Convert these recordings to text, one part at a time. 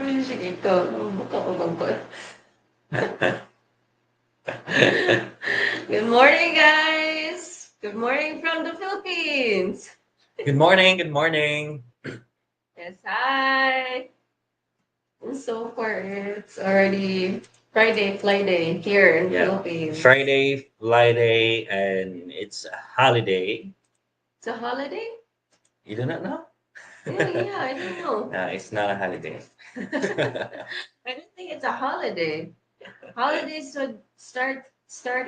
Sige, ikaw. Buka ko bang ko. Good morning, guys. Good morning from the Philippines. Good morning. Good morning. Yes, hi. And so far, it's already Friday here in Yeah, Philippines. Friday, and it's a holiday. It's a holiday? You do not know? Yeah, I don't know. No, it's not a holiday. I don't think it's a holiday. Holidays would start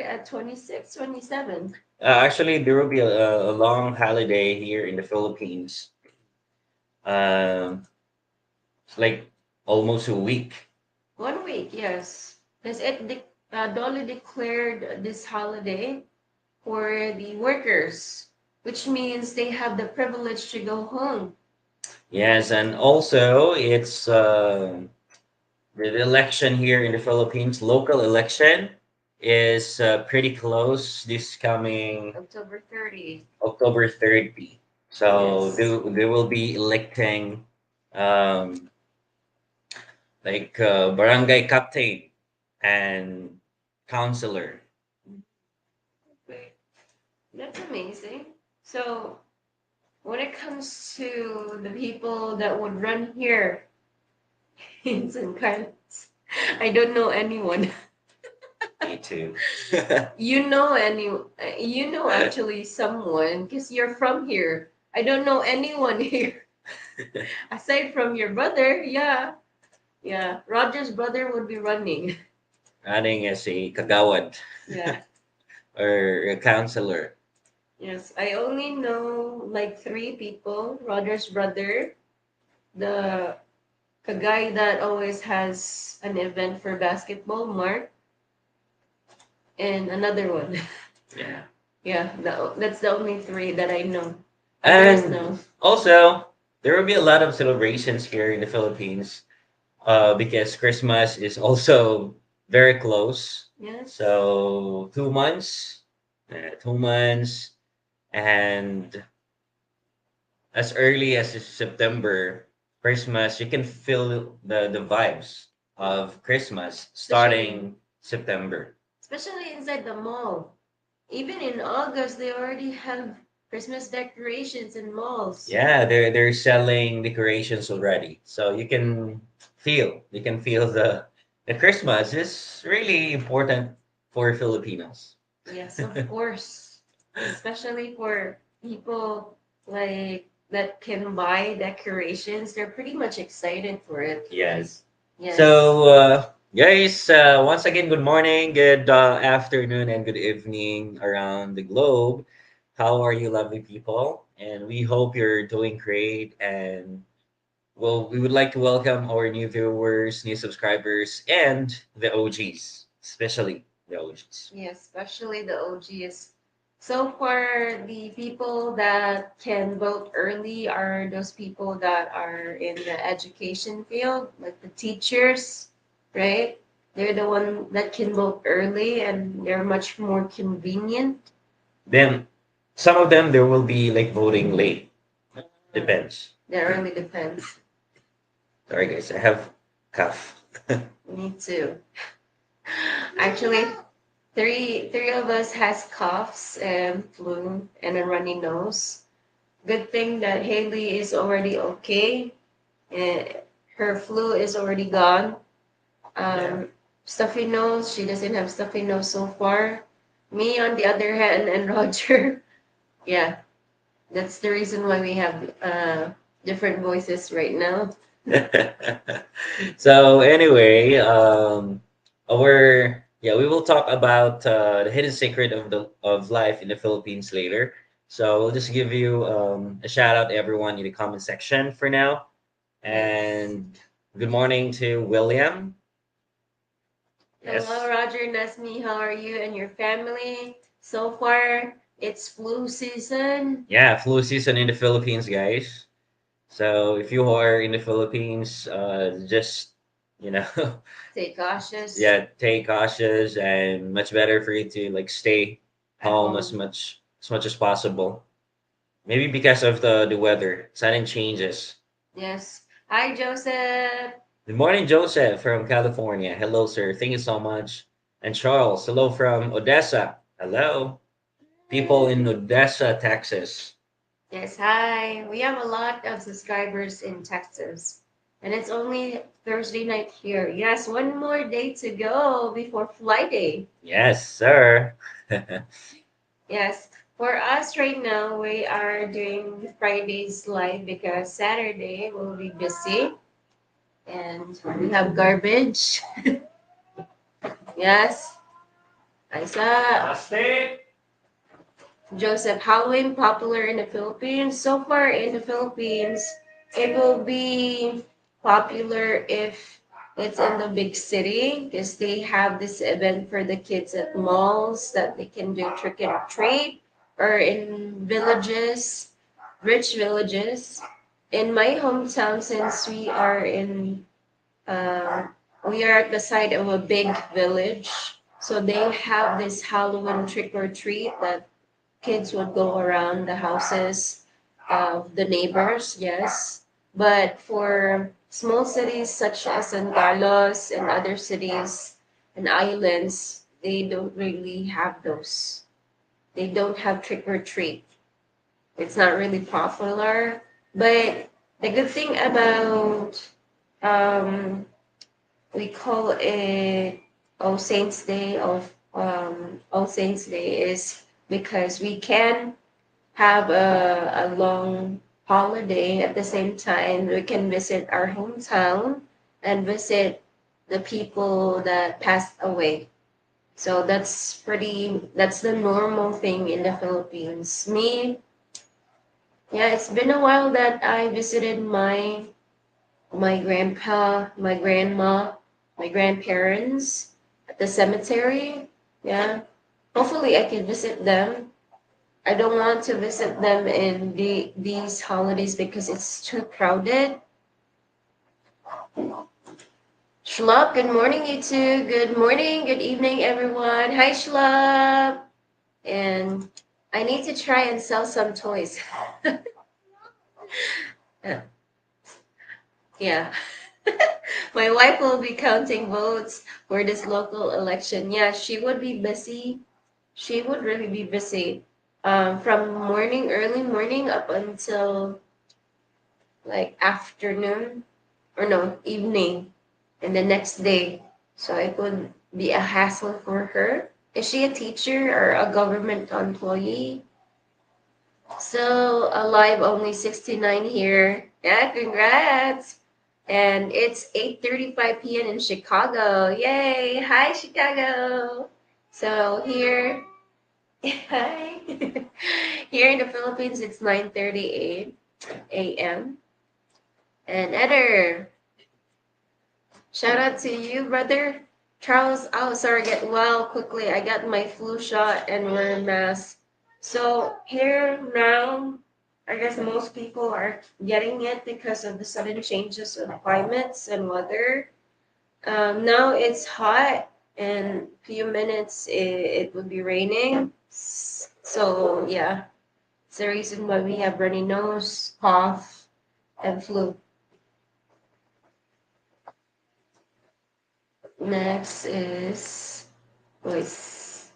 at 26, 27. Actually, there will be a long holiday here in the Philippines. Um, it's like almost a week. 1 week, yes. Because Dolly declared this holiday for the workers, which means they have the privilege to go home. Yes, and also it's the election here in the Philippines, local election, is pretty close this coming October 30. October 30. So Yes. they will be electing um, like barangay captain and councilor. Wait, that's amazing. So when it comes to the people that would run here in St. Carlos, I don't know anyone. Me too. You know actually someone because you're from here. I don't know anyone here aside from your brother. Yeah, yeah. Roger's brother would be running. Running as a kagawad Yeah. or a counselor. Yes, I only know like three people. Roger's brother, the guy that always has an event for basketball, Mark, and another one. Yeah. Yeah, no, that's the only three that I know. Others And no. also, there will be a lot of celebrations here in the Philippines because Christmas is also very close. Yes. So 2 months, 2 months, and as early as September, Christmas, you can feel the vibes of Christmas Especially starting September. especially inside the mall. Even in August, they already have Christmas decorations in malls. Yeah, they're selling decorations already, so you can feel the Christmas is really important for Filipinos. Yes, of course. Especially for people like that can buy decorations. They're pretty much excited for it. Yes. Yes. So, guys, once again, good morning, good afternoon, and good evening around the globe. How are you, lovely people? And we hope you're doing great. And well, we would like to welcome our new viewers, new subscribers, and the OGs, especially the OGs. Yes, especially the OGs. So far, the people that can vote early are those people that are in the education field, like the teachers, right? They're the one that can vote early and they're much more convenient. Then, some of them there will be like voting late. Depends. That really depends. Sorry, guys, I have cough. Me too. Actually, three of us has coughs and flu and a runny nose. Good thing that Haley is already okay. Uh, her flu is already gone. Yeah. Stuffy nose, she doesn't have stuffy nose so far. Me, on the other hand, and Roger, yeah, that's the reason why we have different voices right now. So anyway, we will talk about the hidden secret of life in the Philippines later. So we'll just give you a shout out to everyone in the comment section for now. Yes. And good morning to William. Hello, Yes. Roger&Ismi. How are you and your family? So far, it's flu season. Yeah, flu season in the Philippines, guys. So if you are in the Philippines, just you know, Stay cautious yeah, take cautious and much better for you to like stay at home home. as much as possible. Maybe because of the weather, sudden changes. Yes. Hi, Joseph. Good morning, Joseph from California. Hello, sir. Thank you so much. And Charles, hello from Odessa. Hello. People in Odessa, Texas. Yes, hi. We have a lot of subscribers in Texas. And it's only Thursday night here. Yes, one more day to go before Friday. Yes, sir. Yes, for us right now, we are doing Fridays live because Saturday will be busy and we have garbage. Yes, Isa. Joseph, Halloween popular in the Philippines? So far in the Philippines, it will be popular if it's in the big city because they have this event for the kids at malls that they can do trick or treat, or in villages, rich villages. In my hometown, since uh, we are at the side of a big village, so they have this Halloween trick or treat that kids would go around the houses of the neighbors, yes. But for small cities such as San Carlos and other cities and islands, they don't really have those. They don't have trick or treat. It's not really popular. But the good thing about um, we call it All Saints Day is because we can have a long holiday at the same time. We can visit our hometown and visit the people that passed away. So that's the normal thing in the Philippines. Yeah, it's been a while that I visited my grandpa, my grandma, my grandparents at the cemetery. Yeah. Hopefully I can visit them. I don't want to visit them in these holidays because it's too crowded. Shlop, good morning, you two. Good morning, good evening, everyone. Hi, Shlop. And I need to try and sell some toys. Yeah. My wife will be counting votes for this local election. Yeah, she would be busy. She would really be busy. From morning, early morning up until like afternoon or no, evening and the next day. So it would be a hassle for her. Is she a teacher or a government employee? So alive only 69 here. Yeah, congrats. And it's 8:35 p.m. in Chicago. Yay! Hi Chicago. So here hi. Here in the Philippines it's 9:38 a.m. And Eder, shout out to you, brother. Charles, oh, sorry, get well quickly. I got my flu shot and wear a mask. So here now, I guess most people are getting it because of the sudden changes of climates and weather. Now it's hot, and few minutes it would be raining. So yeah, it's the reason why we have runny nose, cough, and flu. Next is voice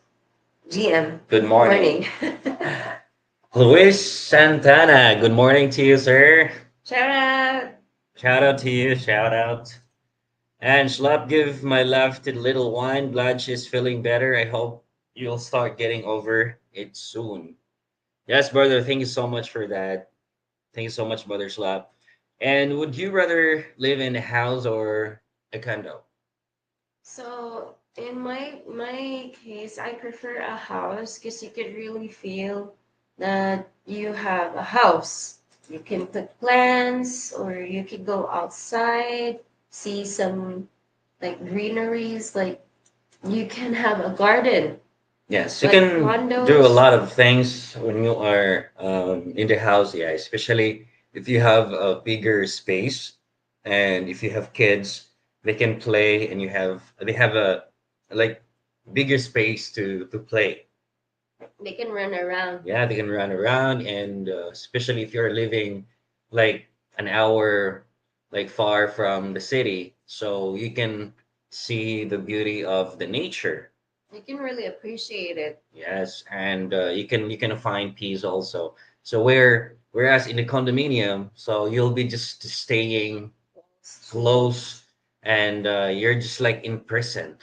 GM. Good morning. Morning. Luis Santana. Good morning to you, sir. Shout out. Shout out to you. Shout out. And Schlap, give my love to the little one. Glad she's feeling better. I hope you'll start getting over it soon. Yes, brother. Thank you so much for that. Thank you so much, brother Schlap. And would you rather live in a house or a condo? So in my case, I prefer a house because you could really feel that you have a house. You can put plants, or you could go outside, see some like greeneries, like you can have a garden. Yes, you But can do a condos, lot of things when you are in the house, yeah, especially if you have a bigger space and if you have kids, they can play and they have a like bigger space to play. they can run around. Yeah, they can run around and especially if you're living like an hour. like far from the city, so you can see the beauty of the nature. You can really appreciate it. Yes, and you can find peace also. So whereas in the condominium, so you'll be just staying Walls to close, walls. and you're just like in prison.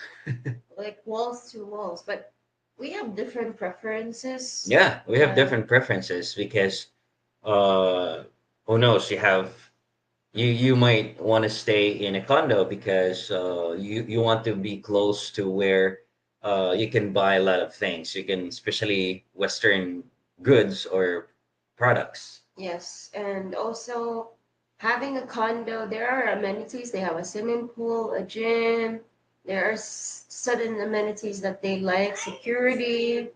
Like walls to walls. But we have different preferences. Yeah, we have Yeah. different preferences because uh who knows, you might want to stay in a condo because you want to be close to where you can buy a lot of things. You can, especially Western goods or products. Yes. And also having a condo, there are amenities. They have a swimming pool, a gym. There are certain amenities that they like, security,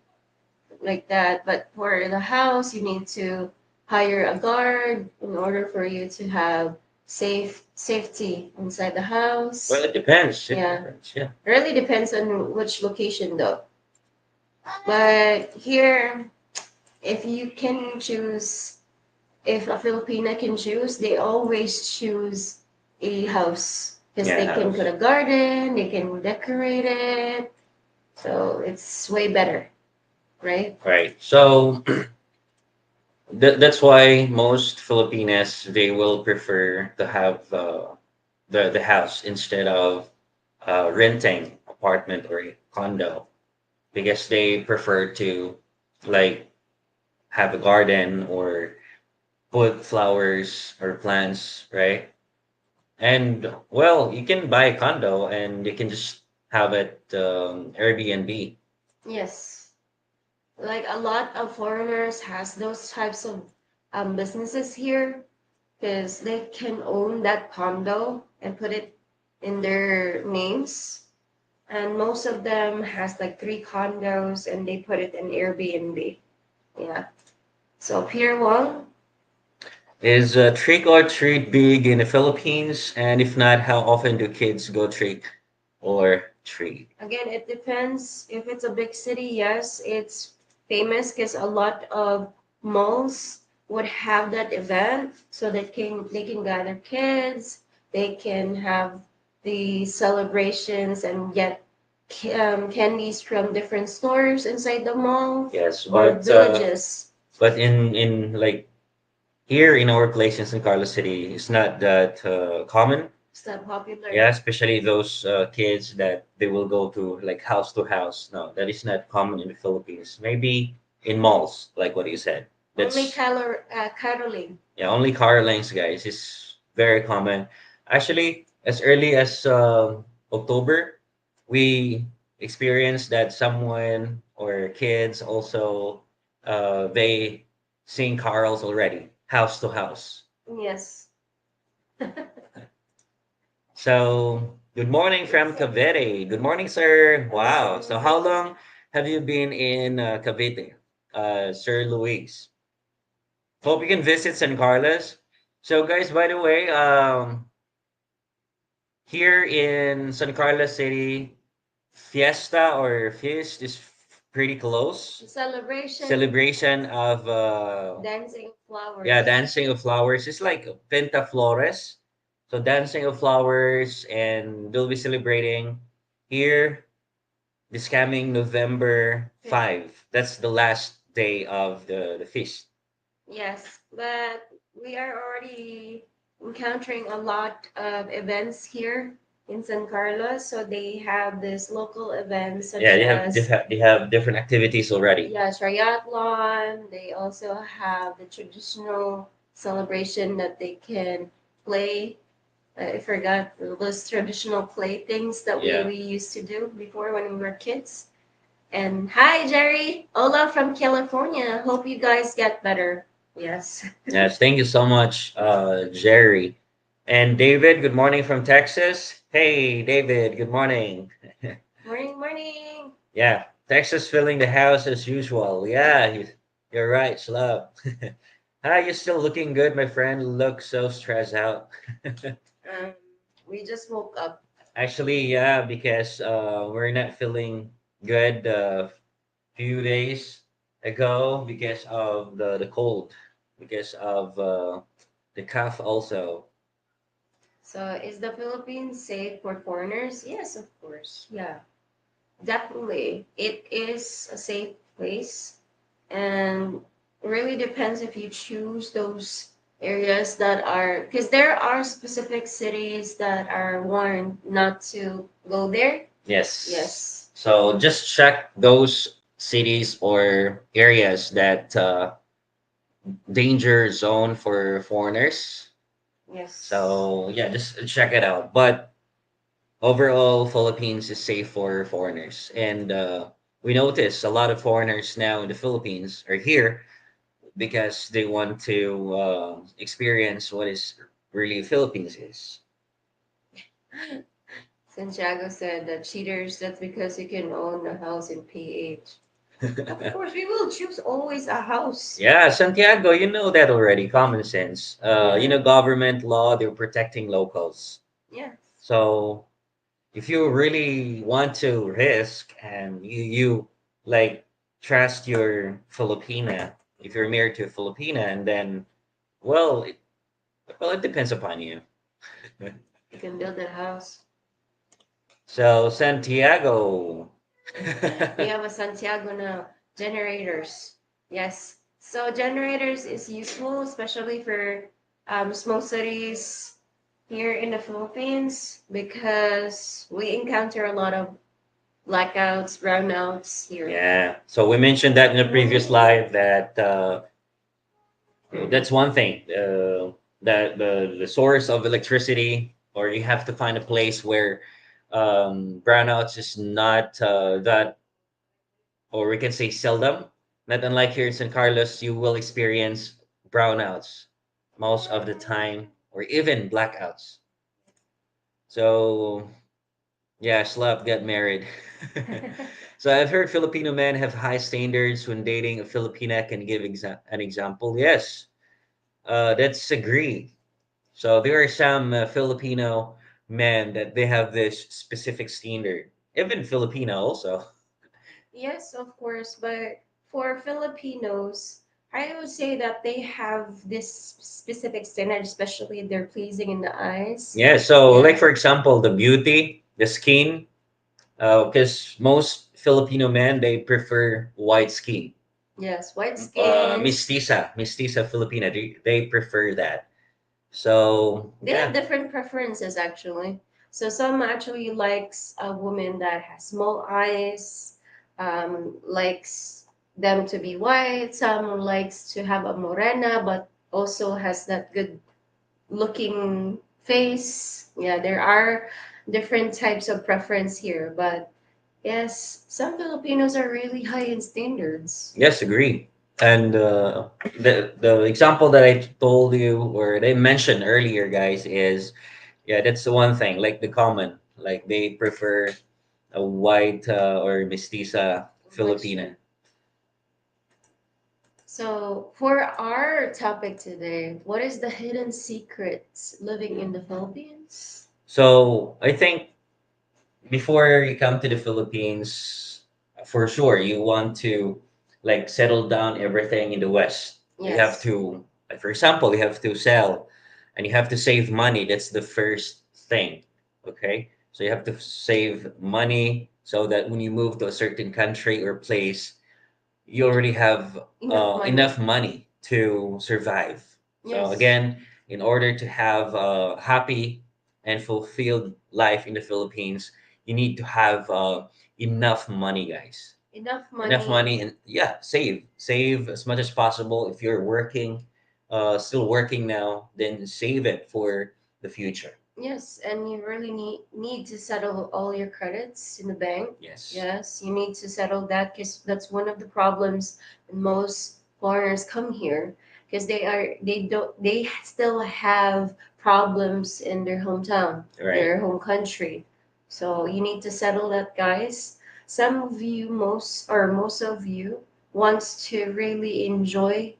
like that. But for the house, you need to hire a guard in order for you to have safety inside the Well, house. it depends. It Yeah, depends. Yeah. it really depends on which location though. But here, if you can choose, if a Filipina can choose, they always choose a house because Yeah, they can put house. a garden, they can decorate it, so it's way better, right? Right. So that's why most Filipinas, they will prefer to have the house instead of renting apartment or a condo, because they prefer to like have a garden or put flowers or plants, right? And well, you can buy a condo and you can just have it Airbnb. Yes. Like a lot of foreigners has those types of businesses here because they can own that condo and put it in their names. And most of them has like three condos and they put it in Airbnb. Yeah. So Pier 1, Is trick or treat big in the Philippines? And if not, how often do kids go trick or treat? again, it depends. If it's a big city, yes, it's famous because a lot of malls would have that event, so they can gather kids, they can have the celebrations and get candies from different stores inside the mall Yes, or villages. but in like here in our place in San Carlos City, it's not that common. It's not popular. Yeah, especially those kids that they will go to house. No, that is not common in the Philippines. Maybe in malls, like what you said. Only That's caroling. Yeah, only car lanes, guys. Is very common. Actually, as early as October, we experienced that someone or kids also they sing carols already, house to house. Yes. So, good morning from Cavite. Good morning, sir. Wow. So, how long have you been in Cavite, Sir Luis? Hope you can visit San Carlos. So, guys, by the way, here in San Carlos City, fiesta or feast is pretty close. Celebration, Celebration of dancing yeah, flowers. dancing of flowers. It's like Penta Flores. So dancing of flowers, and they'll be celebrating here this coming November 5. That's the last day of the feast. Yes, but we are already encountering a lot of events here in San Carlos. So they have this local events Yeah, such they as, have, they have different activities already. yeah, triathlon. They also have the traditional celebration that they can play. I forgot those traditional play things that we, Yeah. we used to do before when we were kids. And hi, Jerry. Ola from California. Hope you guys get better. Yes. Yes, thank you so much, Jerry. And David, good morning from Texas. Hey, David, good morning. Morning, morning. Yeah, Texas filling the house as usual. Yeah, you're right, Shlub. Hi, you're still looking good, my friend. Look so stressed out. Um, we just woke up. Actually, yeah, because we're not feeling good few days ago because of the cold, because of the cough also. So is the Philippines safe for foreigners? Yes, of course. Yeah, definitely. It is a safe place, and really depends if you choose those areas that are, because there are specific cities that are warned not to go there. Yes. Yes. So just check those cities or areas that danger zone for foreigners. Yes. So yeah, just check it out. But overall, Philippines is safe for foreigners, and we notice a lot of foreigners now in the Philippines are here because they want to experience what is really Philippines is. Santiago said that cheaters, that's because you can own a house in PH. Of course, we will choose always a house. Yeah, Santiago, you know that already. Common sense. You Yeah. know, government law, they're protecting locals. Yes. So if you really want to risk and you like trust your Filipina, if you're married to a Filipina, and then well, it depends upon you. You can build a house. So Santiago. We have a Santiago now. Generators. Yes. So generators is useful, especially for small cities here in the Philippines, because we encounter a lot of blackouts, brownouts here. Yeah. So we mentioned that in the previous live that that's one thing. That the source of electricity, or you have to find a place where brownouts is not that, or we can say seldom. Not unlike here in San Carlos, you will experience brownouts most of the time, or even blackouts. So yeah, slap, get married. So I've heard Filipino men have high standards when dating a Filipina. Can give an example? Yes, that's agree. So there are some Filipino men that they have this specific standard. Even Filipino also. Yes, of course, but for Filipinos, I would say that they have this specific standard, especially they're pleasing in the eyes. Yeah. So like Yeah. for example, the beauty, the skin. Because most Filipino men they prefer white skin. Yes, white skin. Mestiza Filipina. They prefer that. So They have yeah, different preferences actually. So some actually likes a woman that has small eyes, likes them to be white. Some likes to have a morena, but also has that good looking face. Yeah, there are different types of preference here, but yes, some Filipinos are really high in standards. yes, agree. And the example that I told you or they mentioned earlier, guys, is yeah, that's the one thing. Like the common, like they prefer a white or mestiza Filipina. Complexion. So, for our topic today, what is the hidden secrets living in the Philippines? So I think before you come to the Philippines, for sure you want to like settle down everything in the West. You have Yes. to, like for example, you have to sell and you have to save money. That's the first thing. Okay. So you have to save money so that when you move to a certain country or place, you already have Enough money. enough money to survive. So Yes. again, in order to have a happy and fulfilled life in the Philippines, you need to have enough money, guys. Enough Enough money. money, and yeah, save as much as possible. If you're working, still working now, then save it for the future. Yes, and you really need to settle all your credits in the bank. Yes. Yes, you need to settle that because that's one of the problems when most foreigners come here because they still have problems in their hometown, Right. their home country. So you need to settle that, guys. Some of you, most of you, wants to really enjoy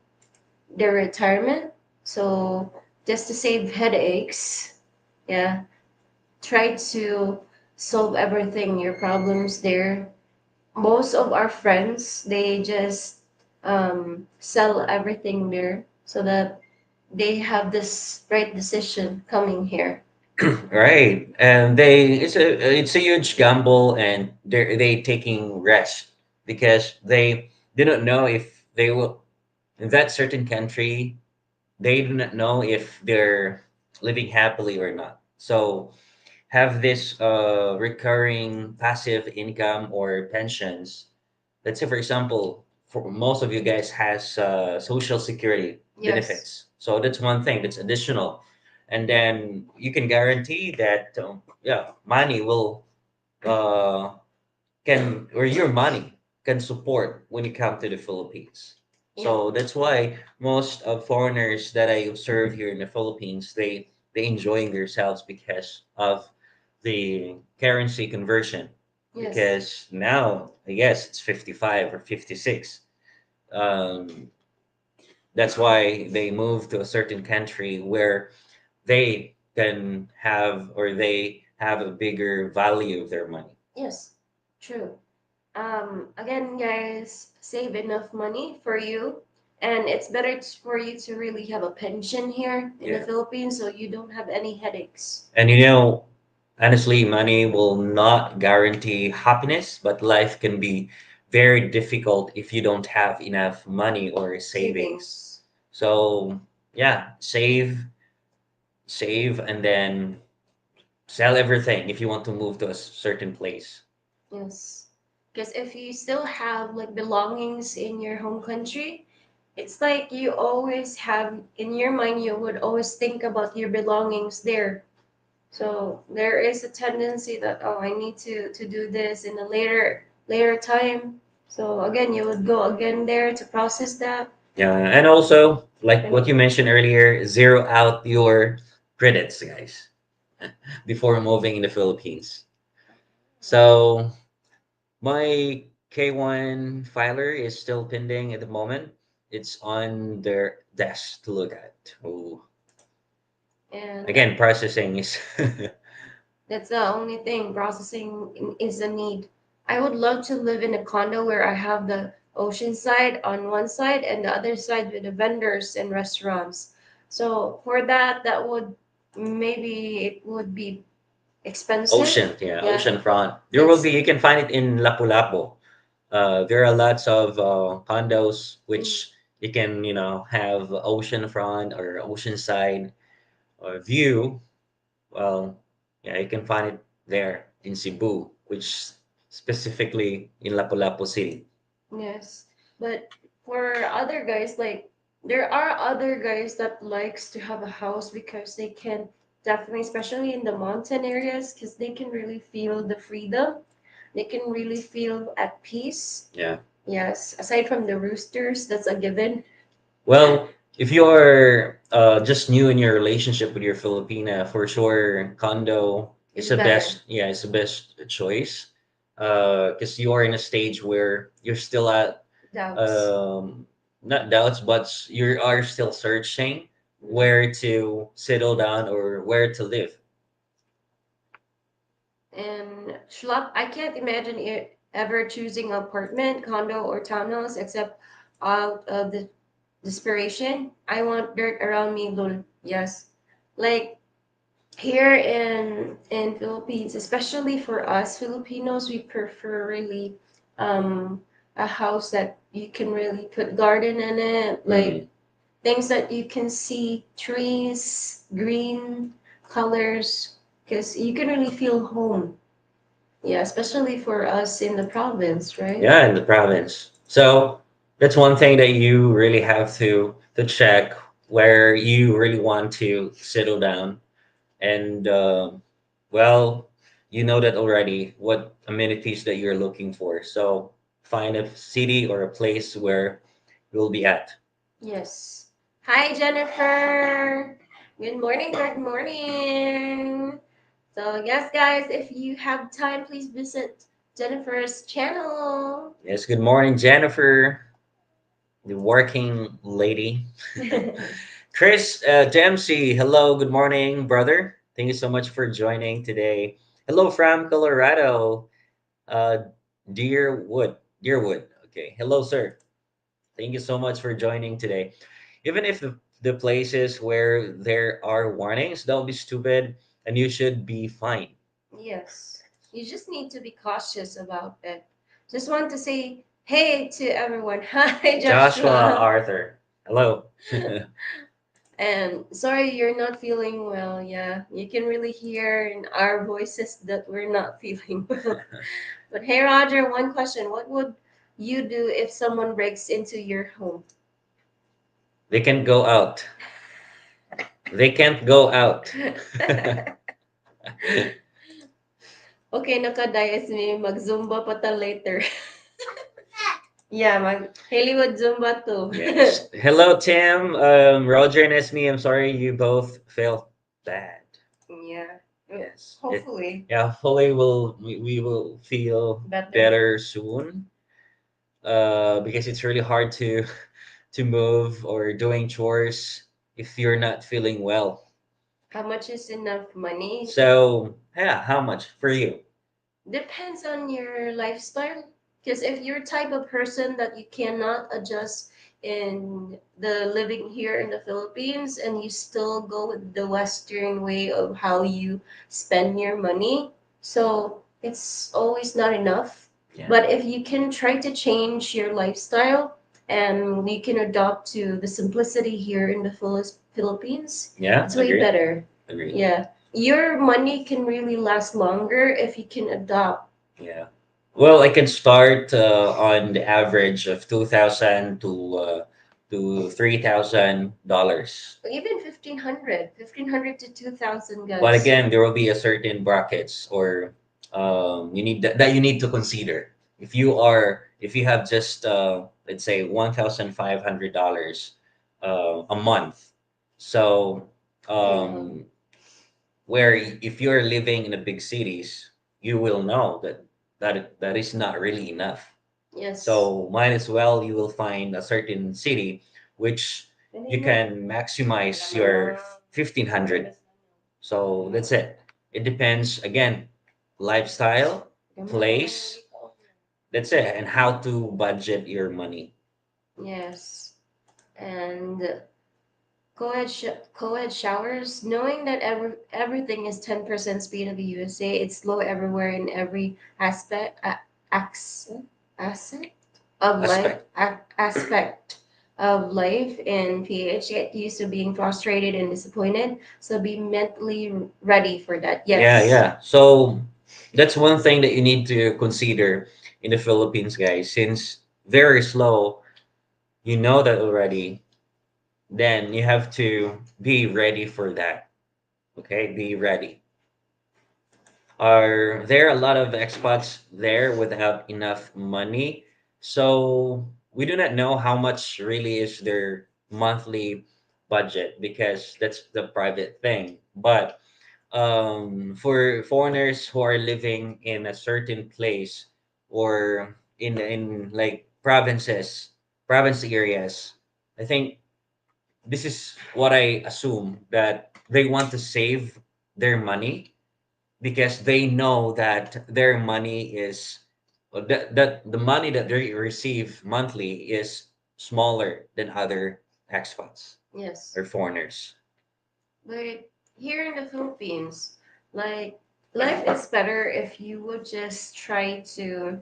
their retirement. So just to save headaches, yeah, try to solve everything, your problems there. Most of our friends, they just sell everything there so that they have this right decision coming here. Right, and it's a huge gamble, and they taking rest because they don't know if they will in that certain country. They do not know if they're living happily or not. So have this recurring passive income or pensions. Let's say, for example, for most of you guys has social security Yes. benefits. So that's one thing that's additional, and then you can guarantee that yeah, money will uh, can or your money can support when you come to the Philippines. Yep. So that's why most of foreigners that I observe here in the Philippines, they enjoying themselves because of the currency conversion. Yes. Because now I guess it's 55 or 56. Um, that's why they move to a certain country where they can have or they have a bigger value of their money. Yes. True. Again, guys, save enough money for you. And it's better for you to really have a pension here in the Yeah. Philippines so you don't have any headaches. And honestly, money will not guarantee happiness, but life can be very difficult if you don't have enough money or savings. Savings. So, yeah, save, and then sell everything if you want to move to a certain place. Yes. Because if you still have like belongings in your home country, it's like you always have in your mind, you would always think about your belongings there. So there is a tendency that, oh, I need to do this in a later time. So again, you would go again there to process that. Yeah, and also, like And what you mentioned earlier, zero out your credits, guys, before moving in the Philippines. So, my K1 filer is still pending at the moment. It's on their desk to look at. Oh, and again, processing is that's the only thing. Processing is a need. I would love to live in a condo where I have the ocean side on one side and the other side with the vendors and restaurants. So for that, that would maybe it would be expensive. ocean, yeah, Yeah, ocean front. There will it's be, you can find it in Lapu-Lapu. There are lots of condos mm, which you can, have ocean front or ocean side view. Well, yeah, you can find it there in Cebu, which specifically in Lapu-Lapu City. yes. But for other guys, like there are other guys that likes to have a house because they can definitely, especially in the mountain areas, because they can really feel the freedom. They can really feel at peace. Yeah. Yes, aside from the roosters, that's a given. Well, if you're just new in your relationship with your Filipina, for sure, condo is It's the better. best. Yeah, it's the best choice. Because you are in a stage where you're still at Doubts. um, not doubts, but you are still searching Mm. where to settle down or where to live. And schlop, I can't imagine it ever choosing apartment, condo, or townhouse except out of the desperation. I want dirt around me, lol. Yes. Like here in Philippines, especially for us Filipinos, we prefer really a house that you can really put garden in it, like Mm. things that you can see, trees, green colors, because you can really feel home. Yeah, especially for us in the province, right? Yeah, in the province. So that's one thing that you really have to check where you really want to settle down. And well, you know that already what amenities that you're looking for. So find a city or a place where you'll be at. Yes. Hi, Jennifer. Good morning. Good morning. So, yes, guys, if you have time, please visit Jennifer's channel. Yes, good morning, Jennifer, the working lady. Chris Dempsey, hello, good morning, brother. Thank you so much for joining today. Hello from Colorado, uh, Deerwood. Okay, hello, sir. Thank you so much for joining today. Even if the places where there are warnings, don't be stupid. and you should be fine. Yes. You just need to be cautious about it. Just want to say hey to everyone. Hi, Joshua Joshua. Arthur, hello. And sorry you're not feeling well. Yeah, you can really hear in our voices that we're not feeling well. But hey, Roger, one question. What would you do if someone breaks into your home? They can go out. They can't go out. Okay, nakadayas mag-Zumba pa ta later. Yeah, Haley would Zumba too. Yes. Hello, Tim. Roger and Esme. I'm sorry you both felt bad. Yeah. Yes. Hopefully Yeah. Hopefully, we will feel better. better soon. Because it's really hard to to move or doing chores if you're not feeling well. How much is enough money? So yeah, how much for you? Depends on your lifestyle. Because if you're type of person that you cannot adjust in the living here in the Philippines and you still go with the Western way of how you spend your money, so it's always not enough. Yeah. But if you can try to change your lifestyle and you can adopt to the simplicity here in the Philippines, Yeah, it's way agree. better. Agree. Yeah, your money can really last longer if you can adopt. Yeah. Well, I can start on the average of 2,000 to $3,000. Even 1,500, 1,500 to 2,000, But guys. again, there will be a certain brackets or you need that you need to consider. If you have just let's say $1,500 a month, so um, where if you're living in the big cities, you will know that that is not really enough. Yes. So might as well you will find a certain city which you can maximize your 1,500. So that's it. It depends again, lifestyle, place. That's it, and how to budget your money. Yes. And co-ed showers, knowing that everything is 10% speed of the USA, it's slow everywhere in every aspect, ax, asset of life, Aspect. aspect of life in PH. Get used to being frustrated and disappointed. So be mentally ready for that. Yeah, Yes. yeah. So that's one thing that you need to consider in the Philippines, guys. Since very slow, you know that already, then you have to be ready for that. Okay, be ready. Are there a lot of expats there without enough money? So we do not know how much really is their monthly budget because that's the private thing. But for foreigners who are living in a certain place or in like province areas, I think this is what I assume that they want to save their money because they know that their money is that the money that they receive monthly is smaller than other expats. Yes. Or foreigners. But here in the Philippines, like life is better if you would just try to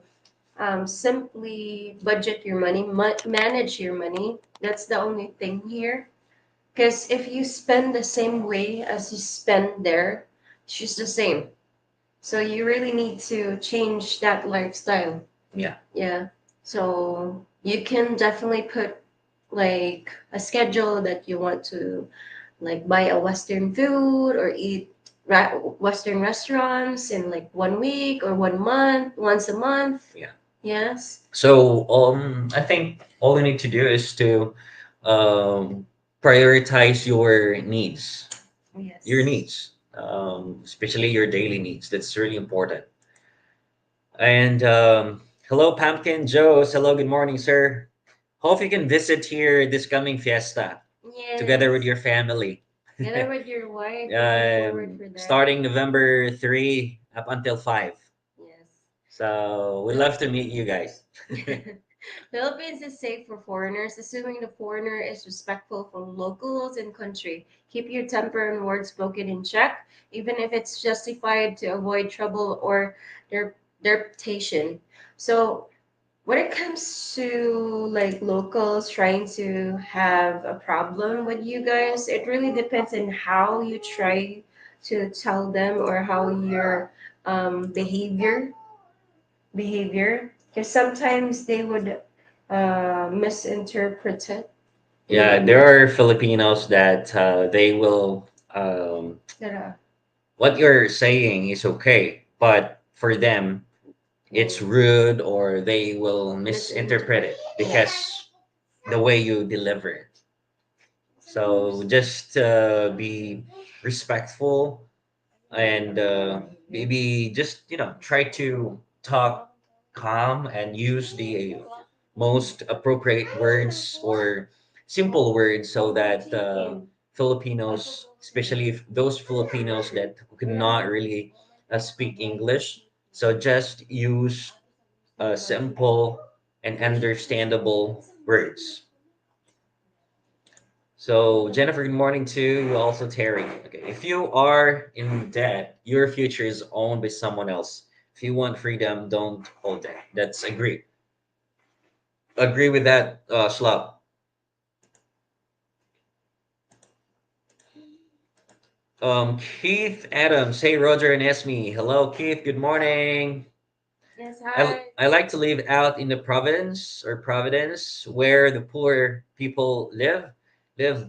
simply budget your money, manage your money. That's the only thing here. Because if you spend the same way as you spend there, it's just the same. So you really need to change that lifestyle. Yeah. Yeah. So you can definitely put like a schedule that you want to like buy a Western food or eat Western restaurants in like 1 week or 1 month, once a month. Yeah. Yes. So I think all you need to do is to prioritize your needs. Yes. Your needs, especially your daily needs. That's really important. And hello, Pumpkin Joe's. Hello, good morning, sir. Hope you can visit here this coming fiesta together with Yes. your family. Together with your wife, looking forward for that. Starting November 3 up until 5. Yes. So we'd love to meet you guys. Philippines is safe for foreigners, assuming the foreigner is respectful for locals and country. Keep your temper and words spoken in check, even if it's justified to avoid trouble or their reputation. So when it comes to like locals trying to have a problem with you guys, it really depends on how you try to tell them or how your behavior, because sometimes they would misinterpret it Yeah, in there are Filipinos that they will that what you're saying is okay, but for them it's mm, rude or they will misinterpret misinterpret. it Yeah. because the way you deliver it. So just be respectful and maybe just try to talk calm and use the most appropriate words or simple words so that Filipinos, especially if those Filipinos that could not really speak English, so just use simple and understandable words. So, Jennifer, good morning to you. Also, Terry. Okay, if you are in debt, your future is owned by someone else. If you want freedom, don't hold debt. That's agree. Agree with that, Schlub. Keith Adams. Hey, Roger and Esme. Hello, Keith. Good morning. Yes, I like to live out in the province or Providence where the poor people live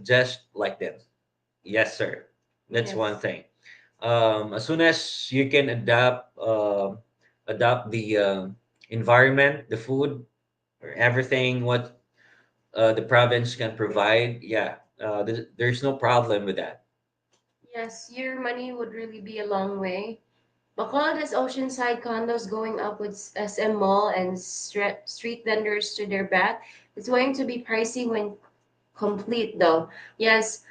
just like them. Yes, sir. That's one yes. thing. As soon as you can adapt the environment, the food, or everything what the province can provide, yeah, there's no problem with that. Yes, your money would really be a long way. Bacolod has oceanside condos going up with SM Mall and street vendors to their back. It's going to be pricey when complete though. Yes,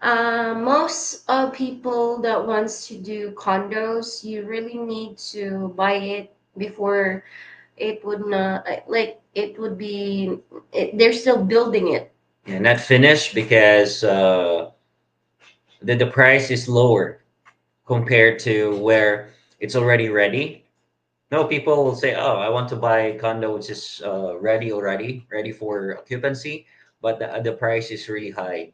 most people that wants to do condos, you really need to buy it before it would not like it would be. They're still building it. Yeah, not finished because the price is lower compared to where it's already ready. No, people will say, "Oh, I want to buy a condo which is ready already, ready for occupancy," but the price is really high.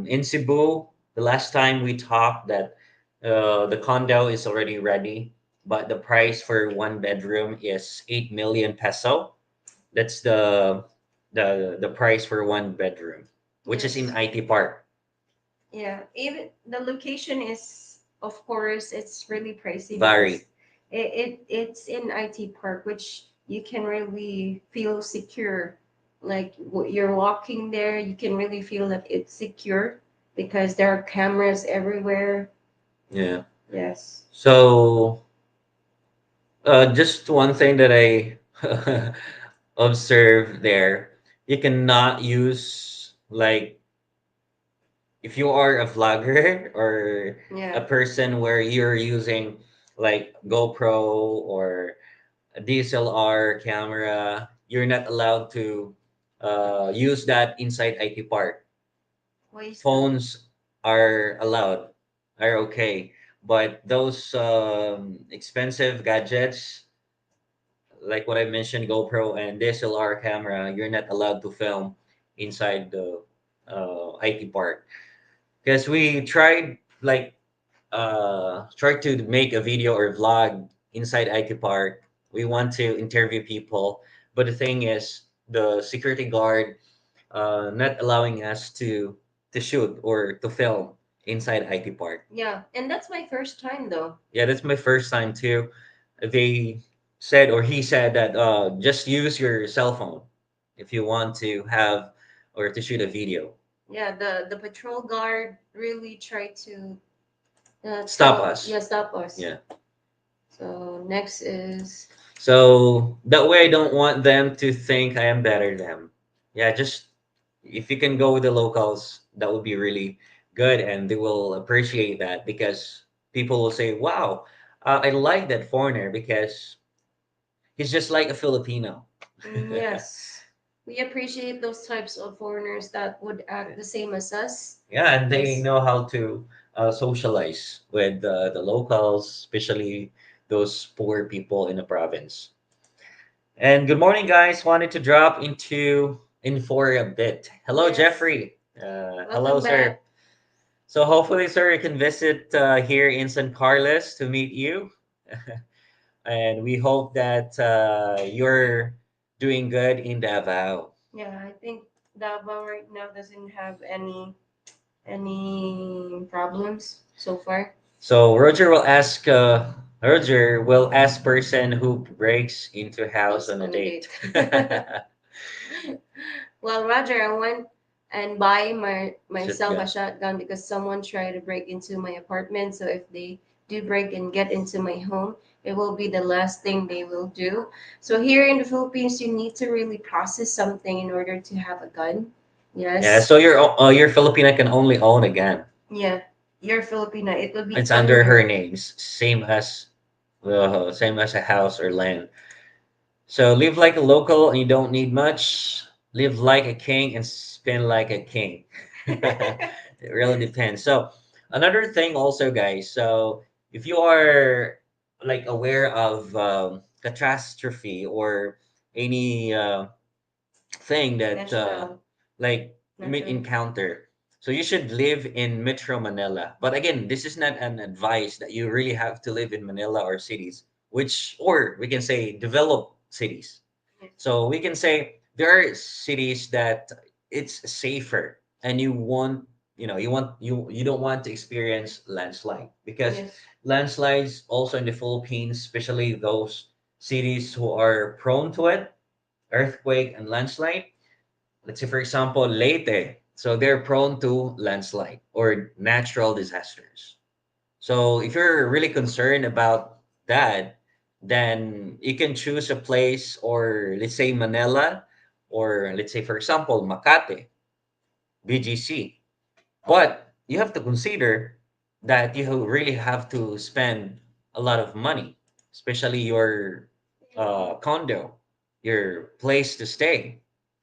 In Cebu, the last time we talked, that the condo is already ready, but the price for one bedroom is 8 million peso. That's the price for one bedroom, which is in Yes. IT Park. Yeah, even the location is, of course, it's really pricey because Vary. it's in IT Park, which you can really feel secure. Like you're walking there, you can really feel that it's secure because there are cameras everywhere. Yeah. Yes. So just one thing that I observed there, you cannot use like if you are a vlogger or a Yeah. person where you're using like GoPro or a DSLR camera, you're not allowed to use that inside IT Park. Why is that? Phones are allowed, are okay, but those expensive gadgets like what I mentioned, GoPro and DSLR camera, you're not allowed to film inside the IT park. Because we tried tried to make a video or vlog inside IT park. We want to interview people, but the thing is, the security guard not allowing us to shoot or to film inside IT park. Yeah, and that's my first time though. Yeah, that's my first time too. They said or he said that just use your cell phone if you want to have or to shoot a video. Yeah, the patrol guard really tried to Stop tell, us. yeah, stop us. Yeah. So next is So that way I don't want them to think I am better than them. Yeah, just if you can go with the locals, that would be really good and they will appreciate that because people will say, wow, I like that foreigner because he's just like a Filipino. Yes. We appreciate those types of foreigners that would act the same as us. Yeah, and they Yes. know how to socialize with the locals, especially those poor people in the province. And good morning, guys. Wanted to drop into in for a bit. Hello, Yes. Jeffrey. Hello, Welcome sir. back. So hopefully, sir, you can visit here in San Carlos to meet you, and we hope that you're doing good in Davao. Yeah, I think Davao right now doesn't have any problems so far. So Roger will ask person who breaks into house House on a on a date. date. Well, Roger, I went and buy myself a Shotgun. shotgun because someone tried to break into my apartment. So if they do break and get into my home, it will be the last thing they will do. So here in the Philippines, you need to really process something in order to have a gun. Yeah, Yes. so your Filipina can only own a gun. Yeah, you're Filipina. It will be It's under her under. names, same as a house or land. So live like a local and you don't need much. Live like a king and spend like a king. It really depends. So another thing also, guys. So if you are like aware of catastrophe or any thing that Natural. like you may Natural. encounter. So you should live in Metro Manila. But again, this is not an advice that you really have to live in Manila or cities, which or we can say developed cities. Yes. So we can say there are cities that it's safer and you don't want to experience landslide because Yes. landslides also in the Philippines, especially those cities who are prone to it, earthquake and landslide. Let's say, for example, Leyte. So they're prone to landslide or natural disasters. So if you're really concerned about that, then you can choose a place, or let's say Manila, or let's say, for example, Makati, BGC. But you have to consider that you really have to spend a lot of money, especially your condo, your place to stay,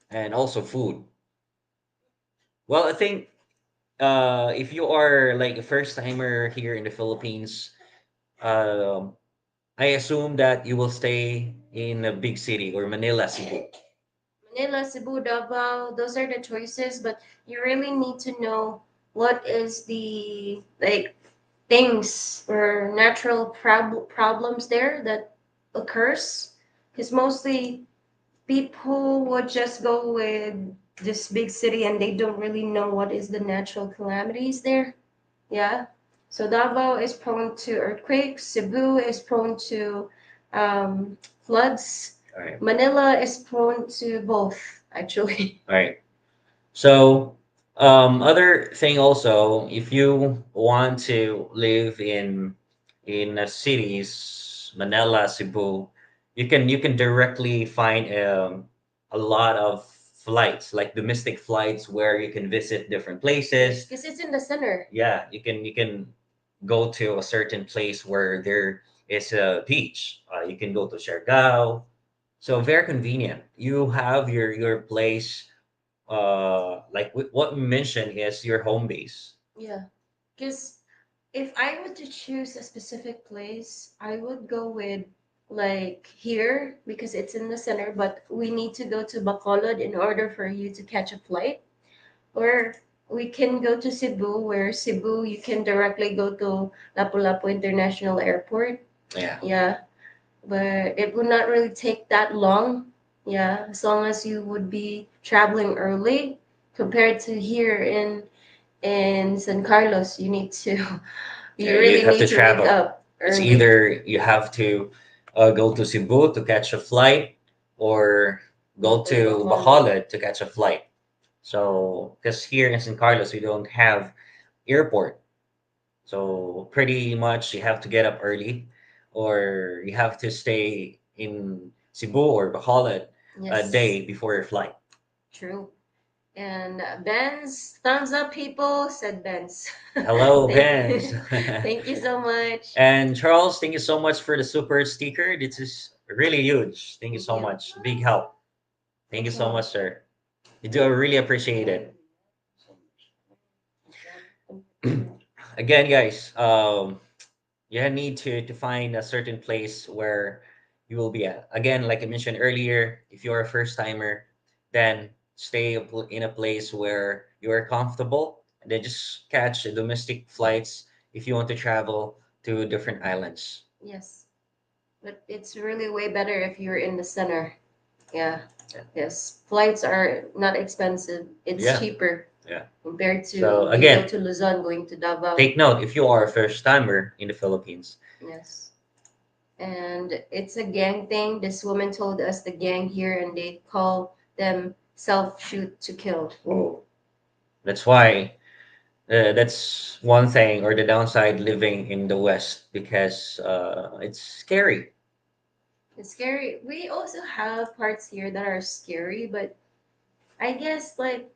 and also food. Well, I think if you are like a first timer here in the Philippines, um, I assume that you will stay in a big city or Manila, Cebu. Manila, Cebu, Davao, those are the choices, but you really need to know what is the like things or natural problems there that occurs because mostly people would just go with this big city and they don't really know what is the natural calamities there. Yeah. So Davao is prone to earthquakes. Cebu is prone to floods. All right. Manila is prone to both, actually. All right. So, other thing also, if you want to live in cities, Manila, Cebu, you can directly find a lot of flights, like domestic flights, where you can visit different Yes, places. because it's in the center. Yeah, you can go to a certain place where there is a beach. You can go to Siargao. So very convenient. You have your place like what we mentioned is your home base. Yeah. Because if I were to choose a specific place, I would go with like here because it's in the center, but we need to go to Bacolod in order for you to catch a flight. Or we can go to Cebu, where Cebu you can directly go to Lapu-Lapu International Airport. Yeah. Yeah, but it would not really take that long. Yeah, as long as you would be traveling early compared to here in San Carlos, you need to Yeah, you you really have need to to wake travel. up It's early. either you have to go to Cebu to catch a flight or Go go to to Bacolod. Bacolod to catch a flight. So, because here in San Carlos, we don't have airport. So, pretty much you have to get up early or you have to stay in Cebu or Bacolod a Yes, day before your flight. true. And Ben's thumbs up, people, said Ben's. Hello, thank Benz. you, thank you so much. And Charles, thank you so much for the super sticker. This is really huge. Thank you Thank so you. much. Big help. Thank you so So, much, sir. You do. I really appreciate it. Again, guys, you need to find a certain place where you will be at. Again, like I mentioned earlier, if you're a first timer, then stay in a place where you are comfortable, and then just catch domestic flights if you want to travel to different islands. yes, but it's really way better if you're in the center. Yeah. Yeah. Yes. Flights are not expensive. It's Yeah. cheaper Yeah. compared So to you go again, to Luzon going to Davao. take note if you are a first timer in the Philippines. Yes. And it's a gang thing. This woman told us the gang here, and they call them self shoot to kill. Oh. That's why that's one thing or the downside living in the West because it's scary. It's scary. We also have parts here that are scary, but I guess like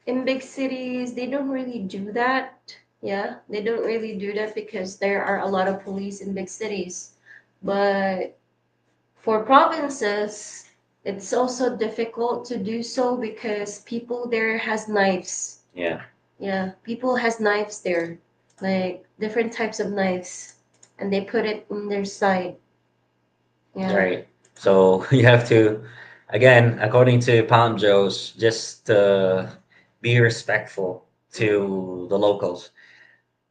in big cities, they don't really do that. Yeah, they don't really do that because there are a lot of police in big cities. But for provinces, it's also difficult to do so because people there has knives. Yeah, Yeah, people has knives there, like different types of knives, and they put it in their side. Yeah. right. So you have to, again, according to Palm Joe's, just be respectful Mhm. to the locals.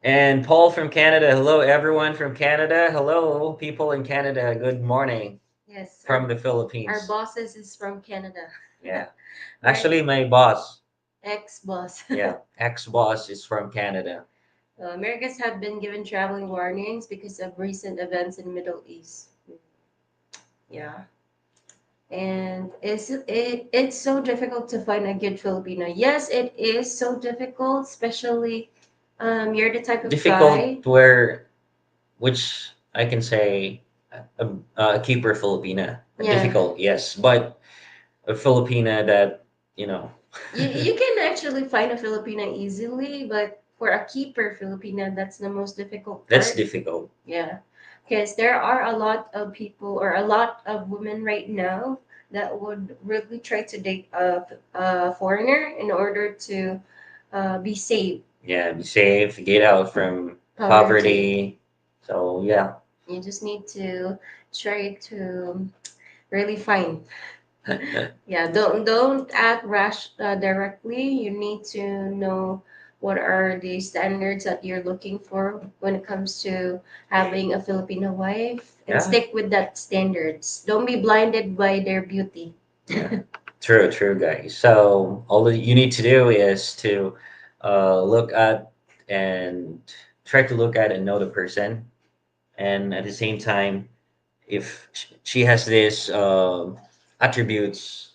And Paul from Canada, hello everyone from Canada. Hello people in Canada. Good morning Yes, from the our Philippines. bosses is from Canada. Yeah. Right, Actually, my boss, ex-boss. yeah, ex-boss is from Canada. Americans have been given traveling warnings because of recent events in the Middle East. Yeah. And it's so difficult to find a good Filipino. Yes, it is so difficult, especially you're the type of Difficult guy. where which I can say a keeper Filipina. Yeah. Difficult, yes, but a Filipina that you know You can actually find a Filipina easily, but for a keeper Filipina, that's the most difficult that's part. difficult. Yeah, because there are a lot of people or a lot of women right now that would really try to date a foreigner in order to be safe. Yeah, be safe, get out from Poverty. poverty. So yeah, You just need to try to really find. Yeah, don't act rash directly. You need to know what are the standards that you're looking for when it comes to having a Filipino wife, and yeah, stick with that standards. Don't be blinded by their beauty. yeah. True, true, guys. So all that you need to do is to look at and try to look at and know the person, and at the same time if she has this attributes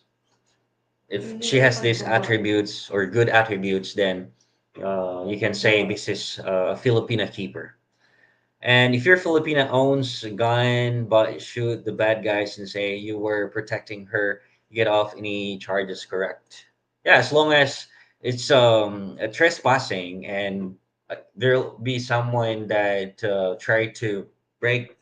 if she has these attributes or good attributes then you can say this is a Filipina keeper. And if your Filipina owns a gun but shoot the bad guys and say you were protecting her, you get off any charges, correct? Yeah, as long as it's a trespassing and there'll be someone that try to break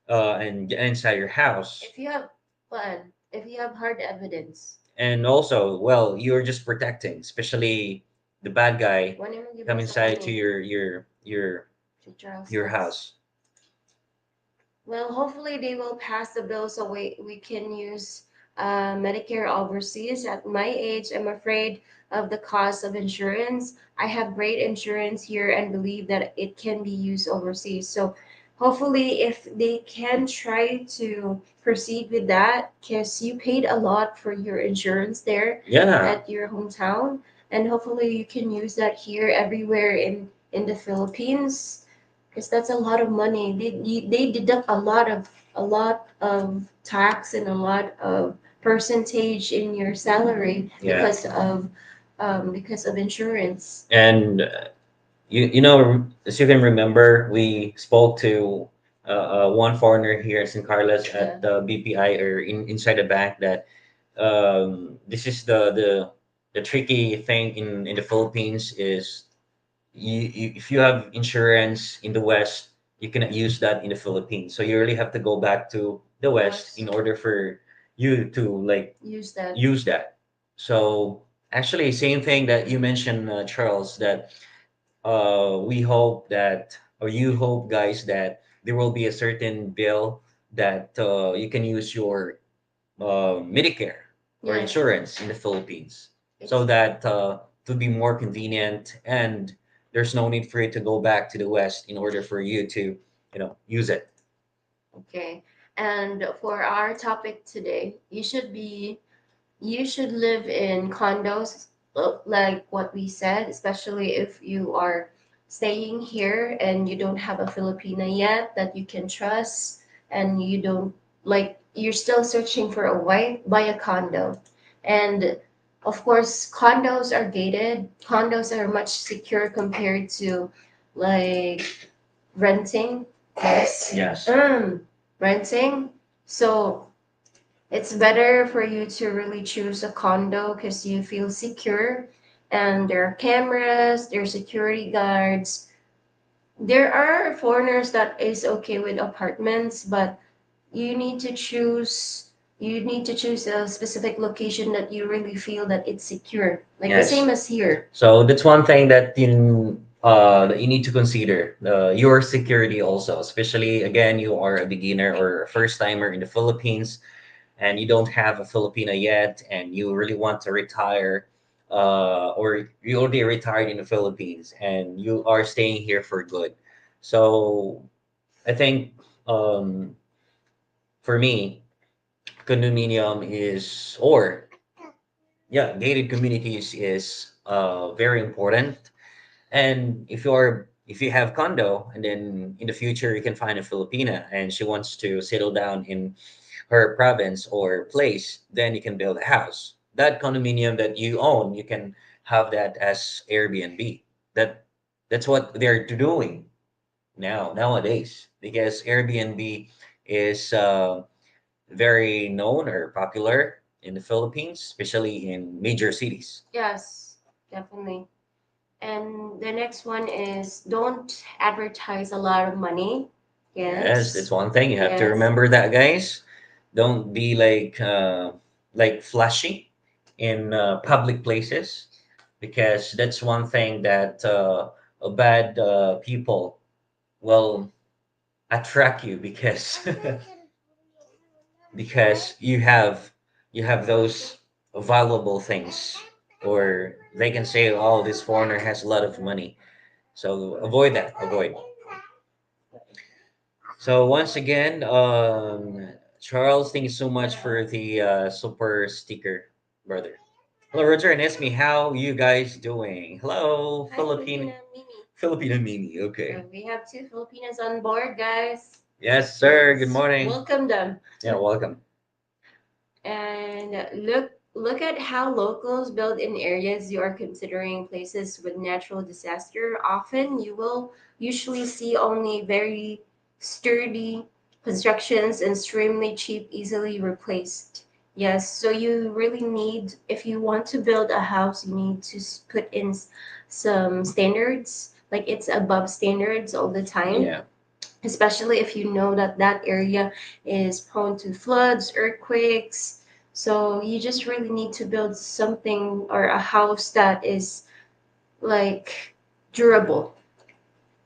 and get inside your house. If you have plan, if you have hard evidence, And also, well, you're just protecting, especially the bad guy one mo give come us inside to money to Charles your House. house. Well, hopefully they will pass the bill so we can use Medicare overseas. At my age, I'm afraid of the cost of insurance. I have great insurance here and believe that it can be used overseas. So hopefully if they can try to proceed with that, because you paid a lot for your insurance there Yeah, at your hometown, and hopefully you can use that here everywhere in the Philippines, because that's a lot of money. They deduct a lot of tax and a lot of percentage in your salary yeah. because of insurance. And you know, as you can remember, we spoke to one foreigner here in San Carlos Yeah. at the BPI or inside the bank that this is the tricky thing in the Philippines is if you have insurance in the West, you cannot use that in the Philippines. So you really have to go back to the West West. in order for you to like use that. use that. So actually, same thing that you mentioned, Charles, that we hope that, or you hope, guys, that there will be a certain bill that you can use your Medicare or Yes. insurance in the Philippines, so It's that to be more convenient, and there's no need for you to go back to the West in order for you to, use it. okay. And for our topic today, you should live in condos, like what we said, especially if you are staying here and you don't have a Filipina yet that you can trust, and you don't, like, you're still searching for a wife, buy a condo. And of course, condos are gated. Condos are much secure compared to like renting. Yes. Yes. Renting. So it's better for you to really choose a condo because you feel secure, and there are cameras, there are security guards. There are foreigners that is okay with apartments, but you need to choose you need to choose a specific location that you really feel that it's secure. Like the Yes. same as here. So that's one thing that you need to consider, your security also, especially again you are a beginner or a first timer in the Philippines, and you don't have a Filipina yet, and you really want to retire, or you already retired in the Philippines, and you are staying here for good. So I think, um, for me, condominium is, or yeah, gated communities is very important. And if you have condo, and then in the future you can find a Filipina and she wants to settle down in her province or place, then you can build a house. That condominium that you own, you can have that as Airbnb. That that's what they're doing nowadays, because Airbnb is very known or popular in the Philippines, especially in major cities. Yes, definitely. And the next one is don't advertise a lot of money. Yes, that's Yes. one thing you have to Yes. remember, that guys. Don't be like flashy in public places, because that's one thing that a bad people will attract you, because because you have those valuable things, or they can say, oh, this foreigner has a lot of money. So avoid that, avoid. So once again, Charles, thank you so much for the super sticker, brother. Hello, Roger and Esme. How you guys doing? Hello, Hi, Philippine Filipina Mimi. Filipino Mimi. Okay. We have two Filipinas on board, guys. Yes, sir. Good Yes. morning. Welcome them. Yeah, welcome. And look at how locals build in areas you are considering places with natural disaster. Often you will usually see only very sturdy constructions and extremely cheap, easily replaced. Yes, so you really need, if you want to build a house, you need to put in some standards, like it's above standards all the time, Yeah. especially if you know that that area is prone to floods, earthquakes. So you just really need to build something or a house that is like durable.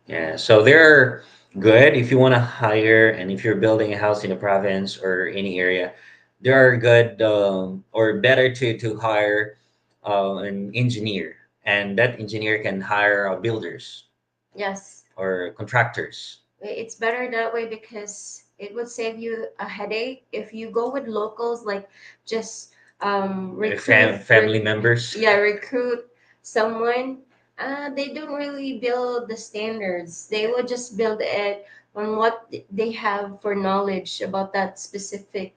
Yeah, so they're good if you want to hire, and if you're building a house in a province or any area, they are good, or better to hire an engineer, and that engineer can hire builders Yes, or contractors, it's better that way because it would save you a headache if you go with locals, like just family members. yeah, recruit someone. They don't really build the standards. They will just build it on what they have for knowledge about that specific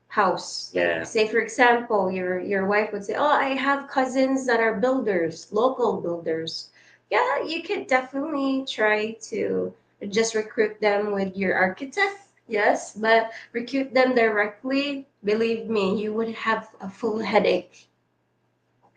house. Like, Yeah. say for example, your wife would say, "Oh, I have cousins that are builders, local builders." Yeah, you could definitely try to just recruit them with your architect. Yes, but recruit them directly. Believe me, you would have a full headache.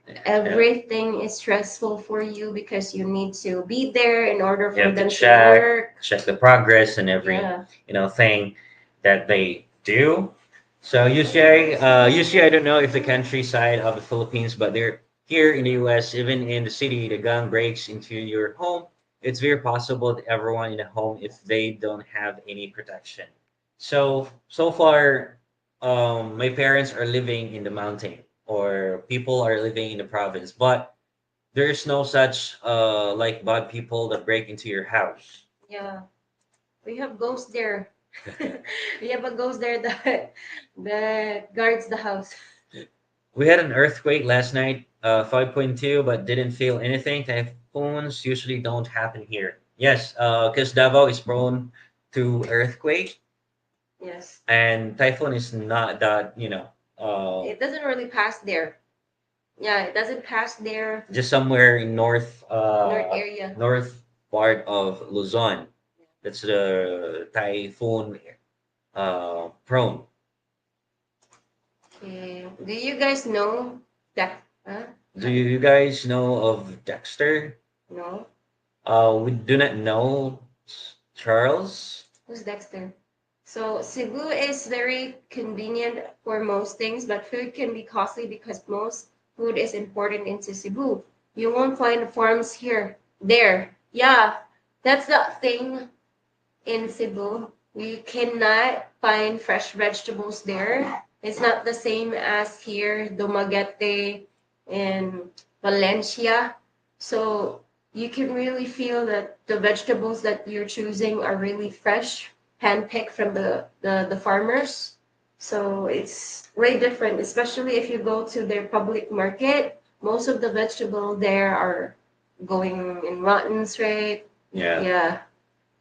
Yeah. Everything is stressful for you because you need to be there in order You for have to them to check work. check the progress and every Yeah. thing that they do. So usually I don't know if the countryside of the Philippines, but they're here in the U.S. Even in the city, the gun breaks into your home. It's very possible that everyone in the home if they don't have any protection. So far, my parents are living in the mountain, or people are living in the province, but there's no such like bad people that break into your house. Yeah, we have ghosts there. We have a ghost there that guards the house. We had an earthquake last night, 5.2, but didn't feel anything. Typhoons usually don't happen here. Yes, because Davao is prone to earthquake, Yes, and typhoon is not that, it doesn't really pass there. Yeah, it doesn't pass there. just somewhere in North area. north part of Luzon. That's the typhoon prone. Okay. Do you guys know that? Huh? Do you guys know of Dexter? No. We do not know Charles. Who's Dexter? So Cebu is very convenient for most things, but food can be costly because most food is imported into Cebu. You won't find farms here. There. Yeah, that's the thing in Cebu. You cannot find fresh vegetables there. It's not the same as here, Dumaguete and Valencia. So you can really feel that the vegetables that you're choosing are really fresh, handpicked from the farmers. So it's way different, especially if you go to their public market. Most of the vegetable there are going in rotten straight. Yeah. Yeah.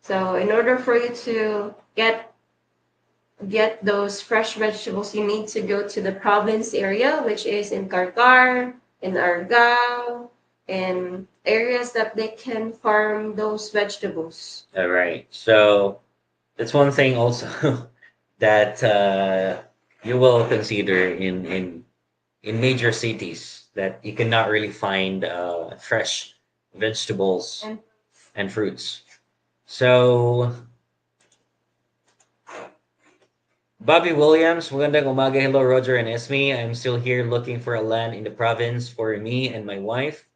So in order for you to get those fresh vegetables, you need to go to the province area, which is in Karkar, in Argao, and areas that they can farm those vegetables. All right. So that's one thing also that you will consider in major cities that you cannot really find fresh vegetables And and fruits. So Bobby Williams, magandang umaga. Hello, Roger and Esme. I'm still here looking for a land in the province for me and my wife.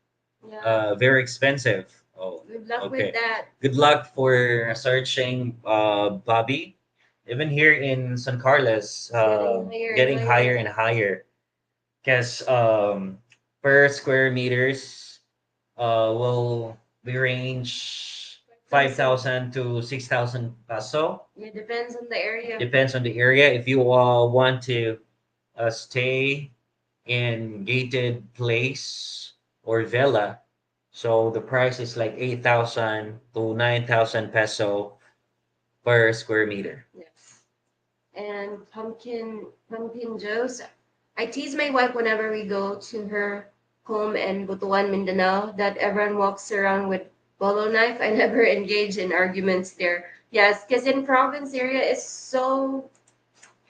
yeah, Very expensive. Oh, good luck with okay. that. Good luck for searching, Bobby. Even here in San Carlos, It's getting higher and getting higher higher. and higher. Because per square meters, will be range 5,000. 5,000 to 6,000 peso. It depends on the area. Depends on the area. If you want to stay in gated place or villa, so the price is like 8,000 to 9,000 peso per square meter. Yes. And pumpkin Joe's. I tease my wife whenever we go to her home in Butuan, Mindanao, that everyone walks around with bolo knife. I never engage in arguments there. Yes, because in province area it's so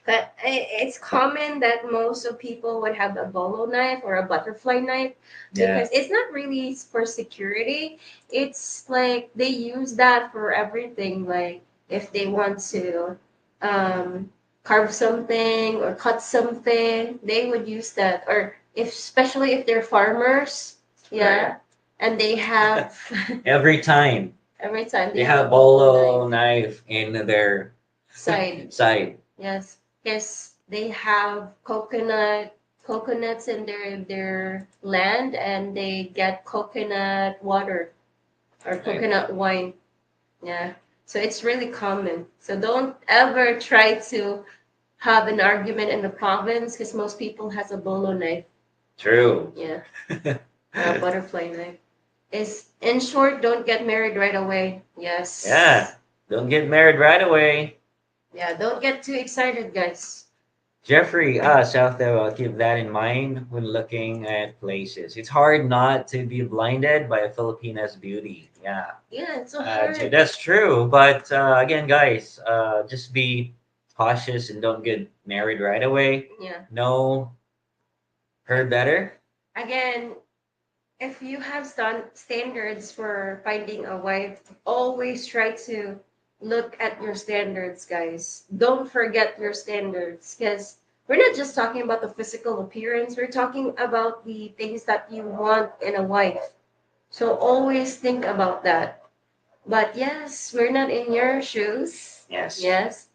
that it's common that most of people would have a bolo knife or a butterfly knife Yeah, because it's not really for security. It's like they use that for everything. Like if they want to um, carve something or cut something, they would use that. Or if especially if they're farmers, right. yeah, and they have Every time every time they they have have a bolo bolo knife knife in their side. side. Yes, yes, they have coconuts in their land, and they get coconut water or Right. coconut wine. Yeah, so it's really common. So don't ever try to have an argument in the province because most people has a bolo knife. True. Yeah, or a butterfly knife. Is in short, don't get married right away. Yeah. Yes. Don't get married right away. Yeah, don't get too excited, guys. Jeffrey, South I'll keep that in mind when looking at places. It's hard not to be blinded by a Filipina's beauty. Yeah, Yeah, it's so hard. that's true. But again, guys, just be cautious and don't get married right away. Yeah. Know her better. Again, if you have standards for finding a wife, always try to look at your standards, guys. Don't forget your standards because we're not just talking about the physical appearance, we're talking about the things that you want in a wife. So always think about that. But yes, we're not in your shoes. Yes. Yes,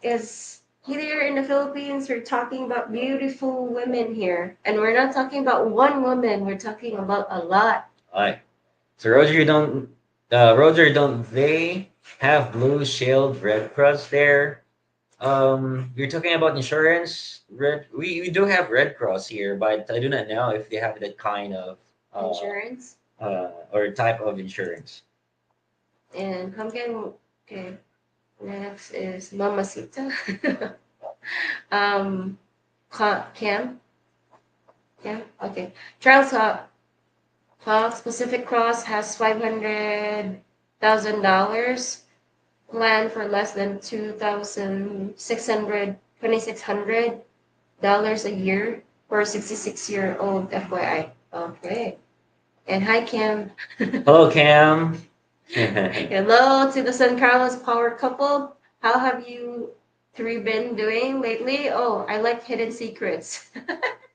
because here in the Philippines, we're talking about beautiful women here. And we're not talking about one woman, we're talking about a lot. Alright. So Roger, don't they have Blue Shield Red Cross there? You're talking about insurance. We do have Red Cross here, but I do not know if they have that kind of Insurance. or type of insurance. And pumpkin, okay. Next is Mamacita. um, Cam. Yeah, okay. Charles Hawks Pacific Cross has $500,000 planned for less than 2,600 a year for a 66-year-old FYI. Okay. And hi, Cam. Hello, Cam. Hello to the San Carlos Power couple. How have you three been doing lately? Oh, I like hidden secrets.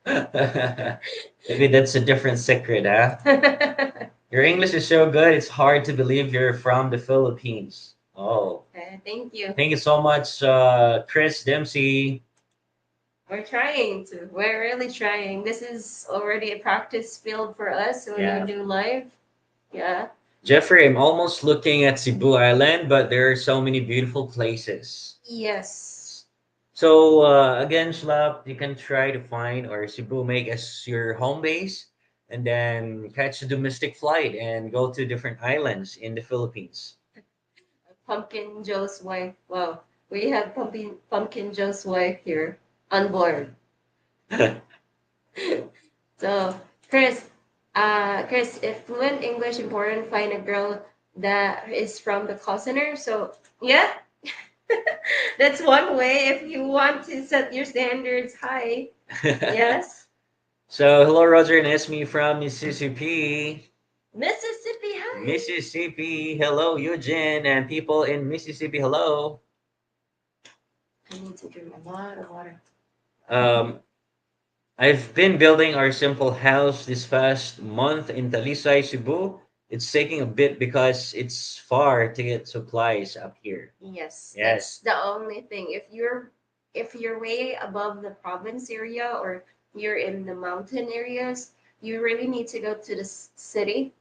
Maybe that's a different secret, huh? Your English is so good, it's hard to believe you're from the Philippines. Oh, Thank you. thank you so much, Chris Dempsey. We're trying to. We're really trying. This is already a practice field for us when Yeah. we do live. Yeah. Jeffrey, I'm almost looking at Cebu Island, but there are so many beautiful places. Yes. So again, Schlap, you can try to find or Cebu make as your home base, and then catch a domestic flight and go to different islands in the Philippines. Pumpkin Joe's wife. Wow. We have Pumpkin Joe's wife here on board. So, Chris, if fluent English important, find a girl that is from the call center. So, yeah, that's one way if you want to set your standards high. Yes. So hello, Roger and Esme from Mississippi. Mississippi, hi. Mississippi, hello, Eugene, and people in Mississippi, hello. I need to drink a lot of water. Um, I've been building our simple house this past month in Talisay, Cebu. It's taking a bit because it's far to get supplies up here. Yes, that's Yes. the only thing. If you're way above the province area or you're in the mountain areas, you really need to go to the city.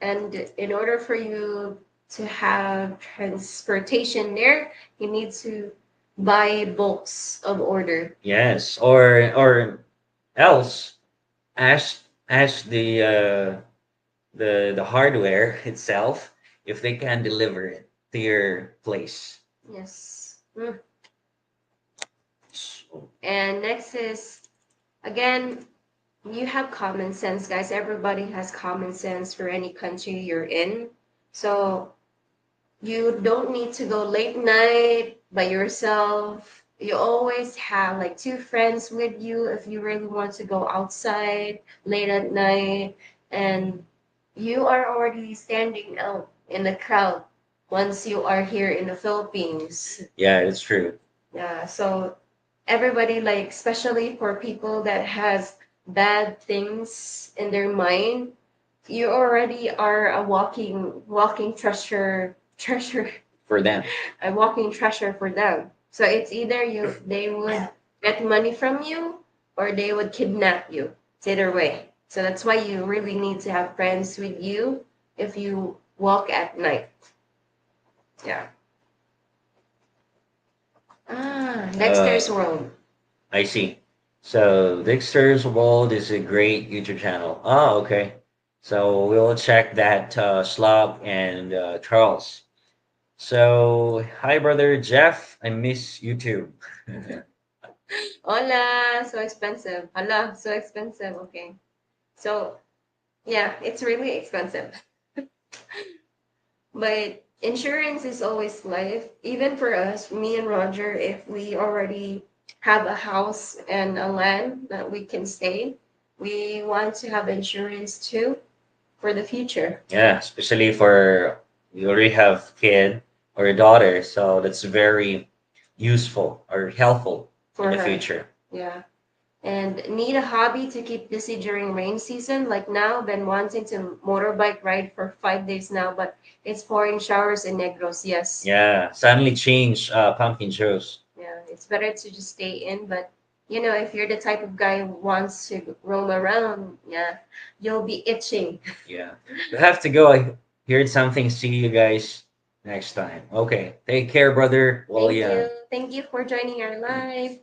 And in order for you to have transportation there, you need to buy bulks of order. Yes, or else ask the hardware itself if they can deliver it to your place. Yes. And next is again, you have common sense, guys. Everybody has common sense for any country you're in. So you don't need to go late night by yourself. You always have like two friends with you if you really want to go outside late at night. And you are already standing out in the crowd once you are here in the Philippines. Yeah, it's true. Yeah, so everybody like especially for people that has bad things in their mind, you already are a walking treasure For them. a walking treasure for them. So it's either you they would get money from you or they would kidnap you. It's either way. So that's why you really need to have friends with you if you walk at night. Yeah. Uh, Dexter's World. I see. So Dexter's World is a great YouTube channel. Oh, okay. So we'll check that, Slob and Charles. So hi, brother Jeff. I miss YouTube. Hola, so expensive. Hala, so expensive. Okay. So, yeah, it's really expensive. But insurance is always life. Even for us, me and Roger, if we already have a house and a land that we can stay, we want to have insurance too for the future. Yeah, especially for you already have kid or a daughter, so that's very useful or helpful in For the her. future. Yeah. And need a hobby to keep busy during rain season. Like now, been wanting to motorbike ride for 5 days now, but it's pouring showers in Negros. Yes. Yeah, suddenly change pumpkin shows. Yeah, it's better to just stay in. But if you're the type of guy who wants to roam around, yeah, you'll be itching. Yeah. We have to go. I heard something. See you guys next time. Okay. Take care, brother. Well, Thank yeah. you. Thank you for joining our live.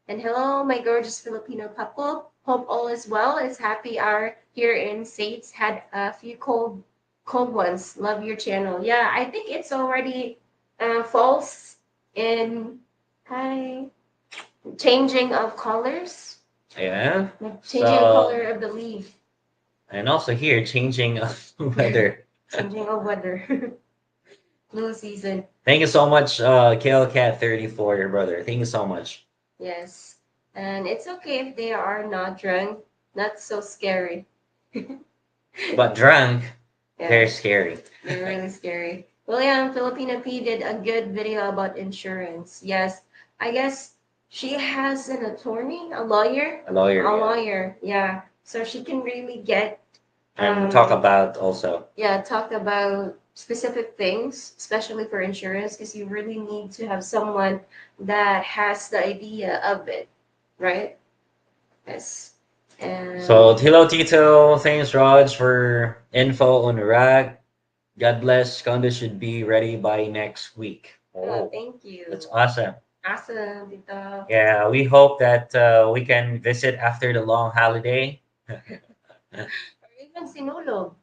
And hello, my gorgeous Filipino couple. Hope all is well. It's happy hour here in States. Had a few cold ones. Love your channel. Yeah, I think it's already false in hi changing of colors. Yeah. Like changing of color So, of the leaf. and also here, changing of weather. Changing of weather. Flu season. Thank you so much, KLCat34, your brother. Thank you so much. Yes. And it's okay if they are not drunk. Not so scary. But drunk, very Yeah. scary. They're really scary. William Filipina P did a good video about insurance. Yes, I guess she has an attorney, a lawyer, A lawyer, a yeah. lawyer. Yeah, so she can really get And talk um about also. yeah talk about specific things, especially for insurance, because you really need to have someone that has the idea of it, right? Yes, So, and hello, Tito. Thanks, Raj, for info on Iraq. God bless. Condo should be ready by next week. Oh, thank that's you. awesome. Awesome, Tito. Yeah, we hope that we can visit after the long holiday. Or even Sinulog.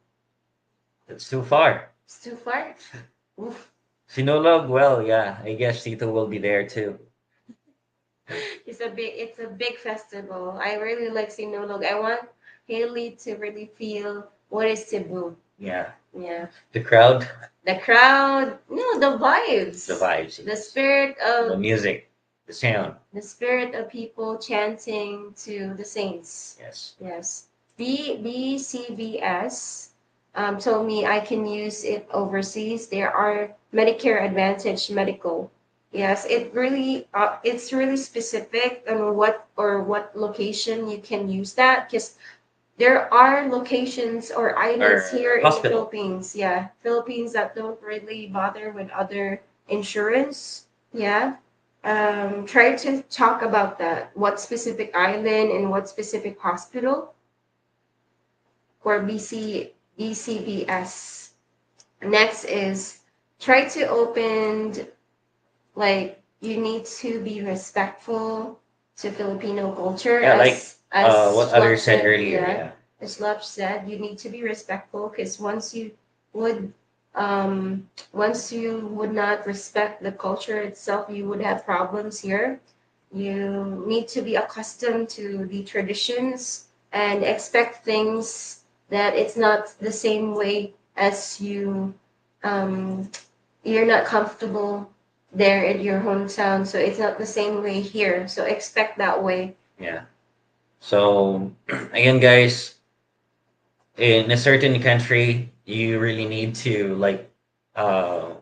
It's too far. It's too far. Oof. Sinulog, well, yeah, I guess Tito will be there too. It's a big festival. I really like Sinulog. I want Haley to really feel what is Cebu. Yeah, Yeah. the crowd, The crowd, no, the the vibes. vibes, The yes. spirit The of music, the sound, the spirit of people chanting to the saints. yes. Yes. BCBS told me I can use it overseas. There are Medicare Advantage medical. Yes, it's really specific on what location you can use that, because there are locations or islands here Or in the hospital. Philippines. Yeah, Philippines that don't really bother with other insurance. Yeah. Try to talk about that. What specific island and what specific hospital for BCBS. Next is try to open, like, you need to be respectful to Filipino culture, Yeah, like as what Love others said said. earlier, Yeah, yeah. as Love said, you need to be respectful, because would once you would not respect the culture itself, you would have problems here. You need to be accustomed to the traditions and expect things that it's not the same way as um, you're not comfortable there in your hometown, so it's not the same way here. So expect that way. Yeah. So, again, guys, in a certain country, you really need to, like, uh,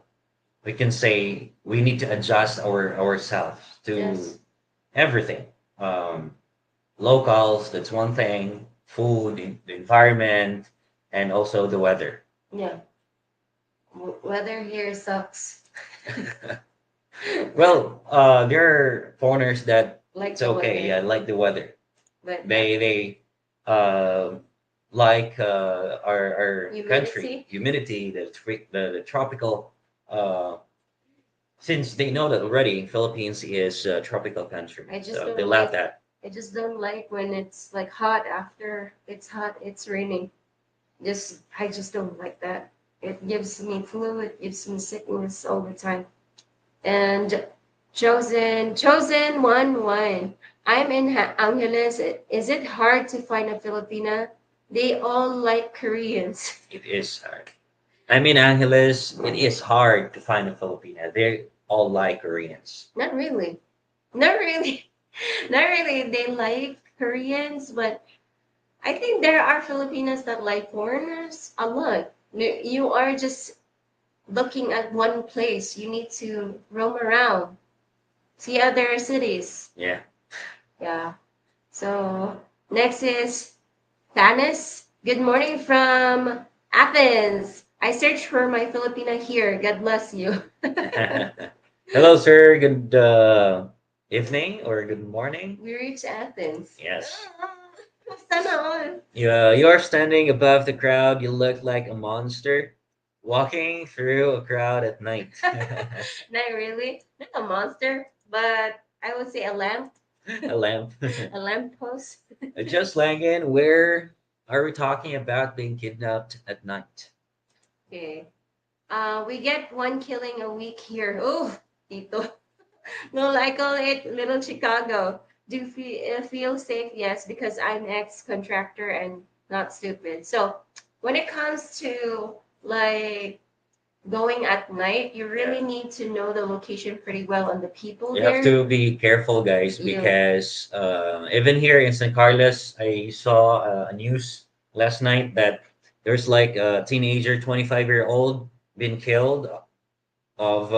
we can say we need to adjust ourselves to Yes. everything. Um, Locals, that's one thing. Food, the environment, and also the weather. Yeah. Weather here sucks. Well, there are foreigners that Like it's the okay. weather, Yeah, like the weather. but They like our country humidity. humidity, the tropical. Uh, since they know that already, Philippines is a tropical country, I just so they don't love like. that. I just don't like when it's like hot after it's hot. It's raining. I just don't like that. It gives me flu. It gives me sickness all the time. And chosen one. I'm in Angeles. Is it hard to find a Filipina? They all like Koreans. It is hard. I mean, Angeles, it is hard to find a Filipina. They all like Koreans. Not really. Not really. Not really. They like Koreans, but I think there are Filipinos that like foreigners a lot. You are just looking at one place. You need to roam around, see other cities. Yeah. Yeah. So next is Tanis. Good morning from Athens. I searched for my Filipina here. God bless you. Hello, sir. Good evening or good morning. We reached Athens. Yes. Sana all. You are standing above the crowd. You look like a monster walking through a crowd at night. Not really. Not a monster, but I would say a lamp. A lamp. A lamp post. Just Langan, where are we talking about being kidnapped at night? Okay. We get one killing a week here. Oh, Tito. No, I call it Little Chicago. Do you feel safe? Yes, because I'm ex-contractor and not stupid. So when it comes to like going at night, you really Yeah. need to know the location pretty well and the people You have there. to be careful, guys, You, because even here in San Carlos, I saw a news last night that there's like a teenager, 25-year-old, been killed of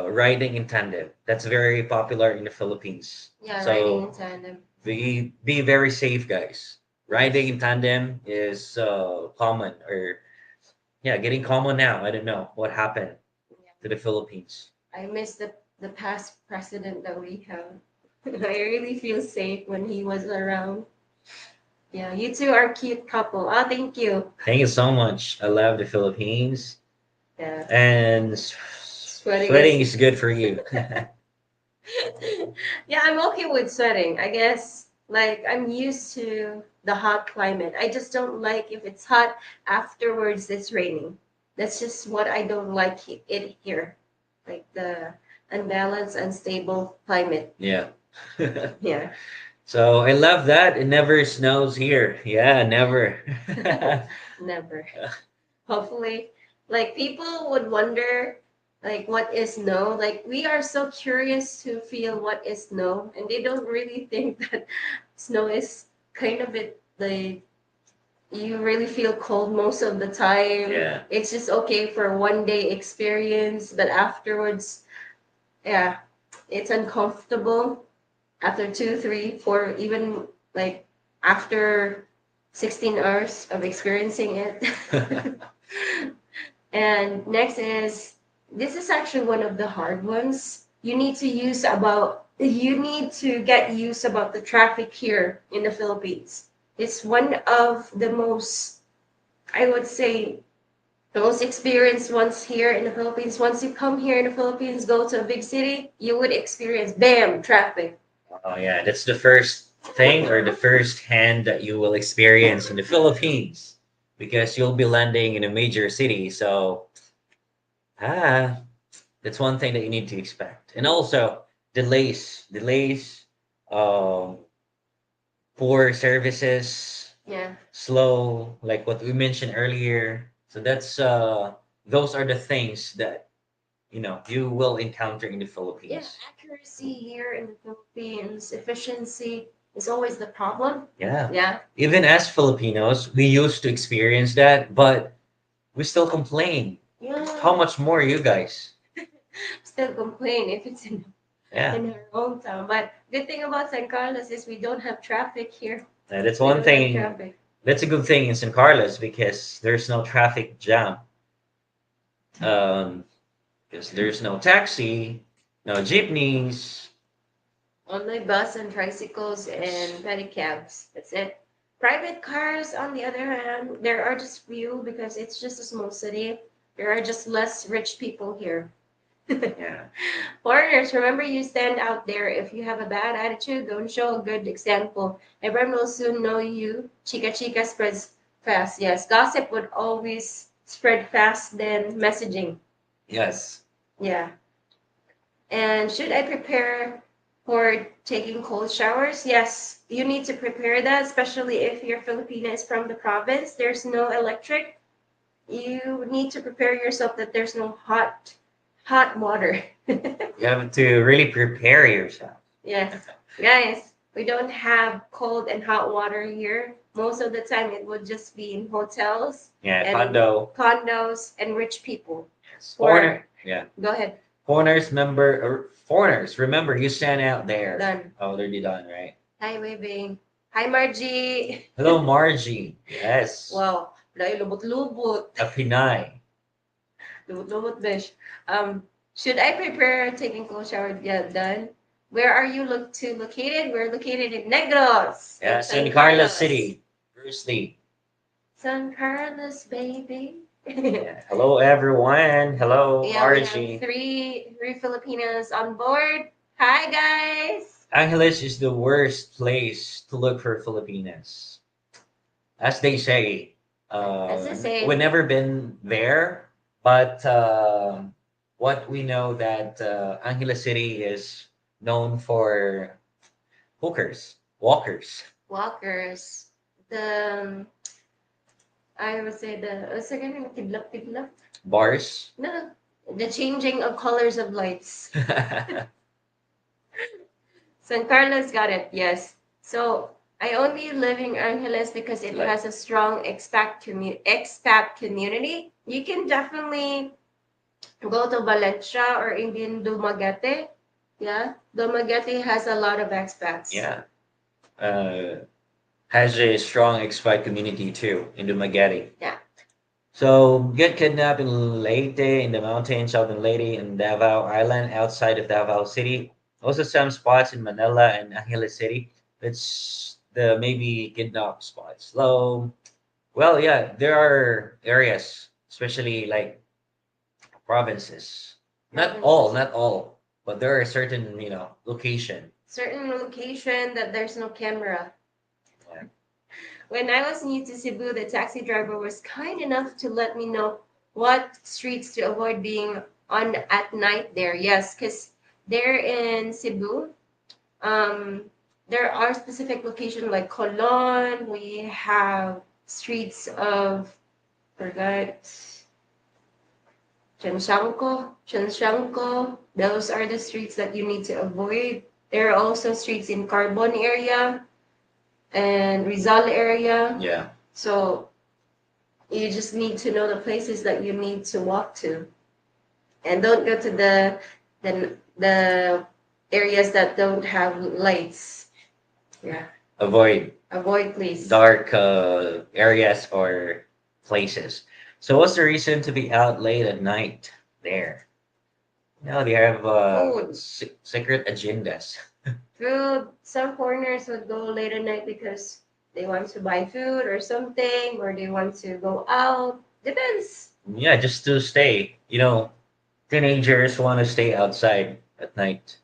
riding in tandem. That's very popular in the Philippines. yeah, riding in So tandem. be very safe, guys. Riding Yes. in tandem is common, or yeah, getting common now. I don't know what happened Yeah. to the Philippines. I miss the past president that we have. I really feel safe when he was around. Yeah, you two are cute couple. Oh, thank you. Thank you so much. I love the Philippines, Yeah, and sweating sweating is. is good for you. Yeah, I'm okay with sweating. I guess like I'm used to the hot climate. I just don't like if it's hot afterwards it's raining. That's just what I don't like it here. Like the unbalanced, unstable climate. Yeah. Yeah. So I love that. It never snows here. Yeah, never. Never. Hopefully, like people would wonder like what is no, like we are so curious to feel what is no, and they don't really think that snow is kind of it like you really feel cold most of the time. Yeah. It's just okay for one day experience, but afterwards, yeah, it's uncomfortable after 2, 3, 4, even like after 16 hours of experiencing it. And next is this is actually one of the hard ones. You need to get used about the traffic here in the Philippines. It's one of the most, I would say, the most experienced ones here in the Philippines. Once you come here in the Philippines, go to a big city, you would experience bam traffic. Oh yeah, that's the first thing or the first hand that you will experience in the Philippines because you'll be landing in a major city. So ah, that's one thing that you need to expect. And also delays, um, poor services, Yeah. slow, like what we mentioned earlier. So that's those are the things that you will encounter in the Yeah, Philippines. accuracy here in the Philippines, efficiency is always the problem. Yeah. Yeah. Even as Filipinos, we used to experience that, but we still complain. How Yeah. much more you guys? Still complain if it's Yeah. in our hometown. But good thing about San Carlos is we don't have traffic here. That's We one don't have thing. traffic. That's a good thing in San Carlos because there's no traffic jam. Um, because there's no taxi, no jeepneys. Only bus and tricycles and pedicabs. That's it. Private cars, on the other hand, there are just few because it's just a small city. There are just less rich people here. Yeah. Foreigners, remember you stand out there. If you have a bad attitude, don't show a good example. Everyone will soon know you. Chica chica spreads fast. Yes, gossip would always spread fast than messaging. Yes. Yeah. And should I prepare for taking cold showers? Yes, you need to prepare that, especially if your Filipina is from the province. There's no electric. You need to prepare yourself that there's no hot water. You have to really prepare yourself. Yes. Guys, we don't have cold and hot water here. Most of the time it would just be in hotels Yeah, and condo. condos and rich people. Yes. For Foreigner. Yeah. go ahead. Foreigners, remember, you stand out there. Done. Oh, already done, right? Hi, waving. Hi, Margie. Hello, Margie. Yes, Wow, dahil lubot-lubot. a Pinay. Lubot-lubot, besh. Should I prepare taking cold shower? Yeah, done. Where are you located? We're located in Negros, Yeah, in San San Carlos Carlos. City, Firstly. San Carlos, baby. Yeah. Hello, everyone. Hello, Yeah, we have Margie. three Filipinos on board. Hi, guys. Angeles is the worst place to look for Filipinas, as they say. As I We've say, never been there, but what we know that Angeles City is known for hookers, walkers, walkers. The I would say the what's the name? Tidlap, tidlap. bars. No, the changing of colors of lights. San Carlos got it. Yes. So I only live in Angeles because it Like, has a strong expat community. You can definitely go to Valencia or even Dumaguete. Yeah, Dumaguete has a lot of expats. yeah, has a strong expat community too in Dumaguete. Yeah. So get kidnapped in Leyte in the mountains, southern Leyte and Davao Island outside of Davao City. Also some spots in Manila and Angeles City. It's the maybe kidnap spots. So well, yeah, there are areas, especially like provinces. Provinces. Not all, but there are certain, location. Certain location that there's no camera. Yeah. When I was new to Cebu, the taxi driver was kind enough to let me know what streets to avoid being on at night there. Yes, because there in Cebu, um, there are specific locations like Colon. We have streets of forgot Chanshanko. Those are the streets that you need to avoid. There are also streets in Carbon area and Rizal area. Yeah. So you just need to know the places that you need to walk to, and don't go to the areas that don't have lights. Yeah, Avoid avoid please. dark areas or places. So what's the reason to be out late at night there? No, they have Food. secret agendas. Food. Some foreigners would go late at night because they want to buy food or something, or they want to go out. Depends. Yeah, just to stay. Teenagers want to stay outside at night.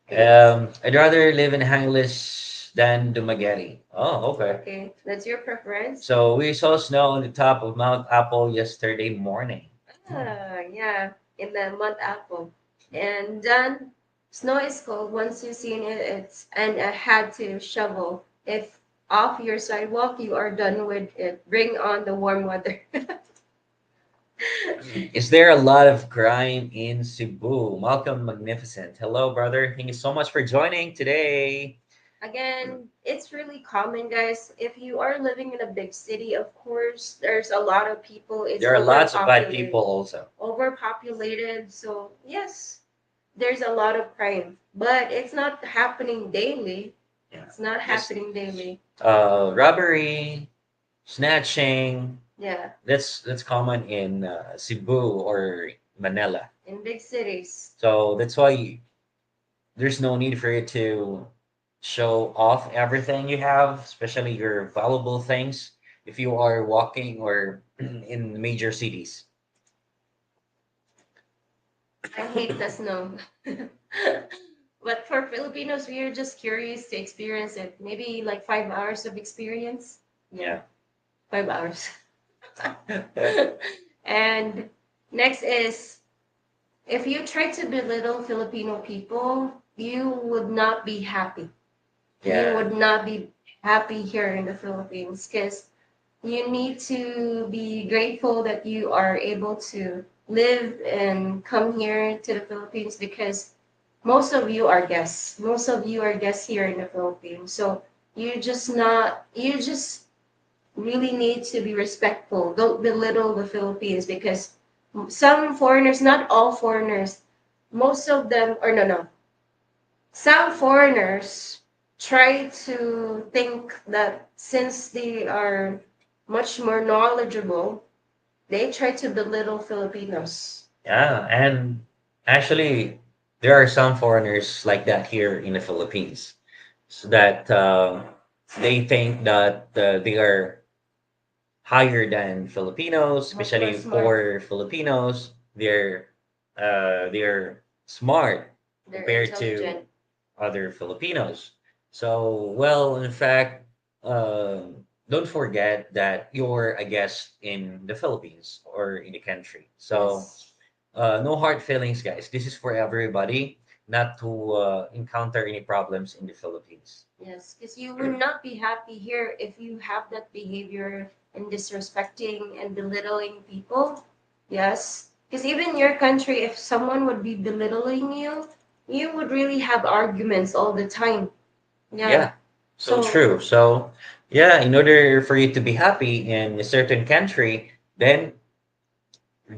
It's I'd rather live in Angeles than Dumaguete. Oh, okay. okay. That's your preference. So we saw snow on the top of Mount Apple yesterday morning. Yeah, in the month apple. And then snow is cold. Once you've seen it, it's and I had to shovel. If off your sidewalk, you are done with it. Bring on the warm weather. Is there a lot of crime in Cebu? Malcolm Magnificent. Hello, brother. Thank you so much for joining today. Again, it's really common, guys. If you are living in a big city, of course, there's a lot of people. It's There are lots of bad overpopulated. people also. Overpopulated. So yes, there's a lot of crime, but it's not happening daily. Yeah. It's not Just happening daily. robbery, snatching. Yeah, That's common in Cebu or Manila. in big cities. So that's why there's no need for you to show off everything you have, especially your valuable things, if you are walking or in major cities. I hate the snow. But for Filipinos, we are just curious to experience it. Maybe like 5 hours of experience. Yeah, Yeah. 5 hours. And next is if you try to belittle Filipino people, you would not be happy. You Yeah. would not be happy here in the Philippines because you need to be grateful that you are able to live and come here to the Philippines because most of you are guests. Most of you are guests here in the Philippines. So you just really need to be respectful. Don't belittle the Philippines because some foreigners, not all foreigners, most of them, or no, no, some foreigners try to think that since they are much more knowledgeable, they try to belittle Filipinos. Yeah, and actually, there are some foreigners like that here in the Philippines, so that they think that they are higher than Filipinos, Much more especially smart. for Filipinos. They're smart They're compared to intelligent. other Filipinos. So, well, in fact, don't forget that you're a guest in the Philippines or in the country. So, Yes. no hard feelings, guys. This is for everybody, not to encounter any problems in the Philippines. Yes, because you will not be happy here if you have that behavior and disrespecting and belittling people. Yes, because even your country, if someone would be belittling you, you would really have arguments all the time. Yeah. Yeah, so So true. So, yeah, in order for you to be happy in a certain country, then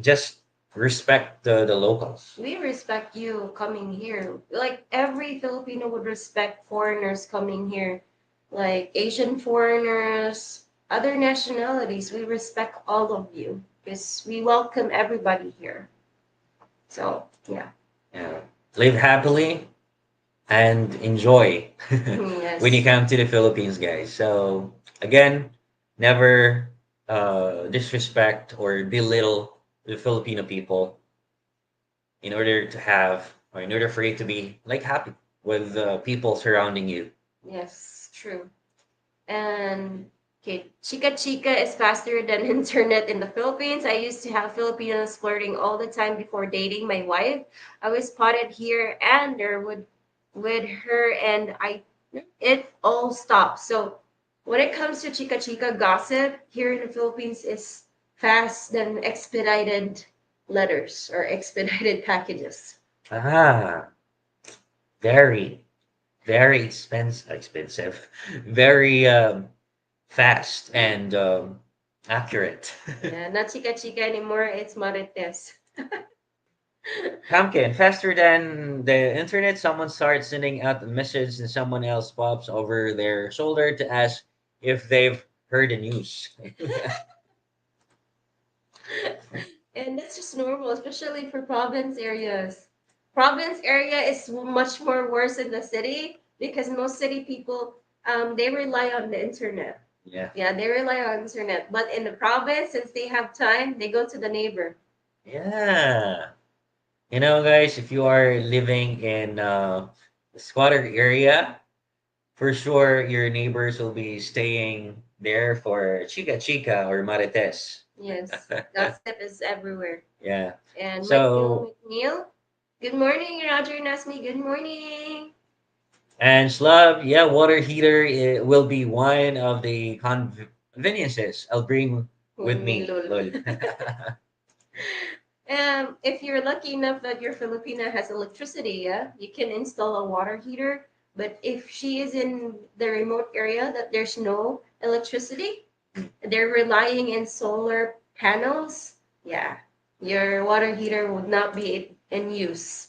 just respect the locals. we respect you coming here. Like every Filipino would respect foreigners coming here, like Asian foreigners, other nationalities. We respect all of you because we welcome everybody here. So, yeah. Yeah. Live happily and enjoy when you Yes. come to the Philippines, guys. So, again, never disrespect or belittle the Filipino people in order to have, or in order for you to be like happy with the people surrounding you. Yes, true. And okay, Chica Chica is faster than internet in the Philippines. I used to have Filipinos flirting all the time before dating my wife. I was spotted here and there with her and I it all stopped. So when it comes to Chica Chica gossip, here in the Philippines is fast than expedited letters or expedited packages. Ah, very, very expensive, very fast and accurate. Yeah, not Chica Chica anymore, it's Marites. Pumpkin, faster than the internet, someone starts sending out a message and someone else pops over their shoulder to ask if they've heard the news. And that's just normal, especially for province areas. Province area is much more worse than the city because most city people they rely on the internet. Yeah. Yeah, they rely on internet. But in the province, since they have time, they go to the neighbor. Yeah. You know, guys, if you are living in the squatter area, for sure your neighbors will be staying there for chica chica or marites. Yes, gossip is everywhere. Yeah. And So, Michael McNeil, good morning, Roger and Ismi. Good morning. and Slav, yeah, water heater will be one of the conveniences I'll bring with me. Lol. Lol. If you're lucky enough that your Filipina has electricity, yeah, you can install a water heater. But if she is in the remote area that there's no electricity, they're relying in solar panels, yeah, your water heater would not be in use.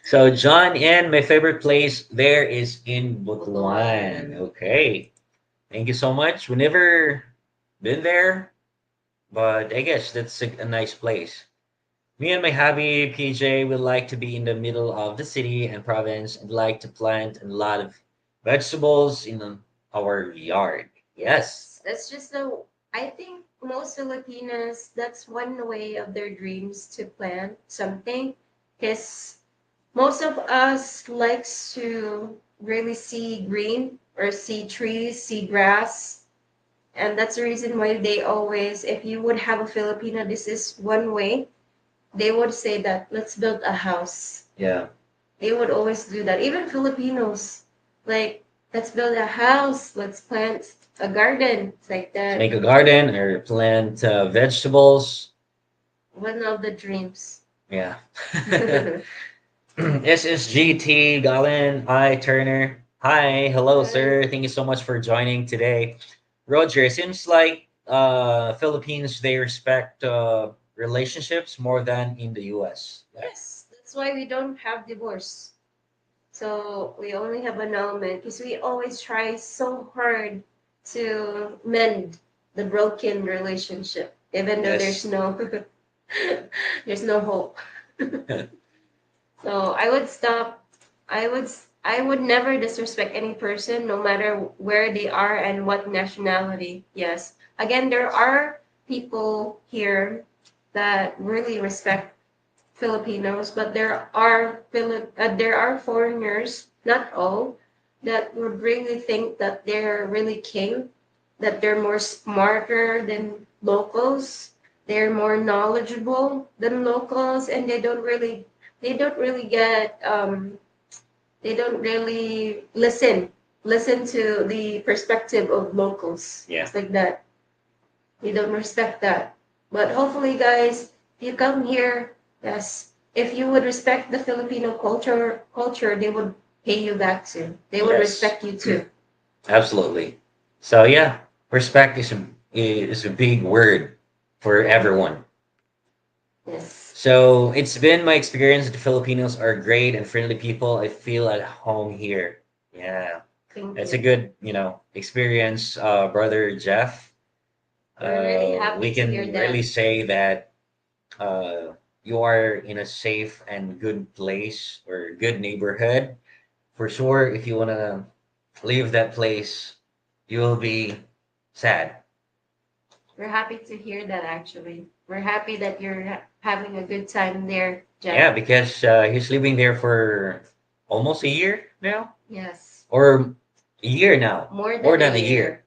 So, John, and my favorite place there is in Butuan. Butuan. Okay. Thank you so much. We never been there, but I guess that's a nice place. Me and my hubby, PJ, would like to be in the middle of the city and province and like to plant a lot of vegetables in our yard. Yes. Yes, that's just the. I think most Filipinos, that's one way of their dreams to plant something, because most of us likes to really see green or see trees, see grass, and that's the reason why they always, if you would have a Filipino, this is one way they would say that let's build a house. Yeah. They would always do that. Even Filipinos, like let's build a house, let's plant a garden. It's like To that. make a garden or plant vegetables. One of the dreams. Yeah. SSGT Galen. Hi, Turner. Hi. Hello, Right. sir. Thank you so much for joining today. Roger, it seems like Philippines, they respect relationships more than in the US. Yeah. Yes, that's why we don't have divorce. So we only have annulment because we always try so hard to mend the broken relationship, even though there's Yes. no there's no hope. So I would stop. I would never disrespect any person, no matter where they are and what nationality. Yes. Again, there are people here that really respect Filipinos, but there are foreigners, not all, that would really think that they're really king, that they're more smarter than locals, they're more knowledgeable than locals, and they don't really get they don't really listen to the perspective of locals. Yeah. It's like that. We don't respect that. But hopefully, guys, if you come here, yes, if you would respect the Filipino culture, they would pay you back too. They would Yes. respect you too. Absolutely. So yeah, respect is a big word for Yeah. everyone. Yes. So it's been my experience that the Filipinos are great and friendly people. I feel at home here. Yeah. Thank It's a you. good, experience, brother Jeff. We're really happy We to hear can really that. say that you are in a safe and good place or good neighborhood. For sure, if you want to leave that place, you will be sad. We're happy to hear that actually. We're happy that you're having a good time there, Jeff. Yeah, because he's living there for almost a year now, Yes. or a year now, More more than a than a year. year.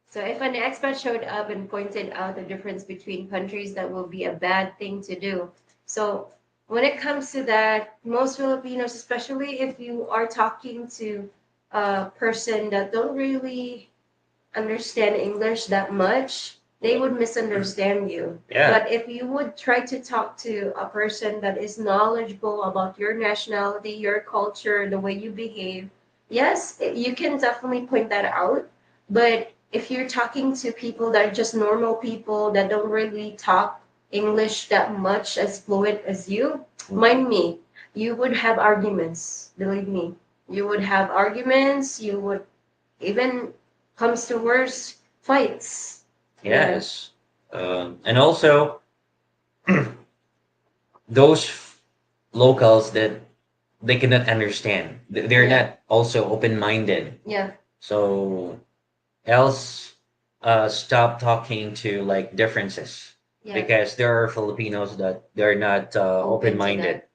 So if an expat showed up and pointed out the difference between countries, that will be a bad thing to do. So when it comes to that, most Filipinos, especially if you are talking to a person that don't really understand English that much, they would misunderstand you. Yeah, But if you would try to talk to a person that is knowledgeable about your nationality, your culture, the way you behave, yes, you can definitely point that out. But if you're talking to people that are just normal people that don't really talk English that much as fluent as you, mind me, you would have arguments. Believe me, you would have arguments. You would even comes to worse fights. Yeah, yes. And also those locals that they cannot understand. They're yeah, not also open-minded. yeah, So else stop talking to like differences yeah. because there are Filipinos that they're not Open to open-minded. that.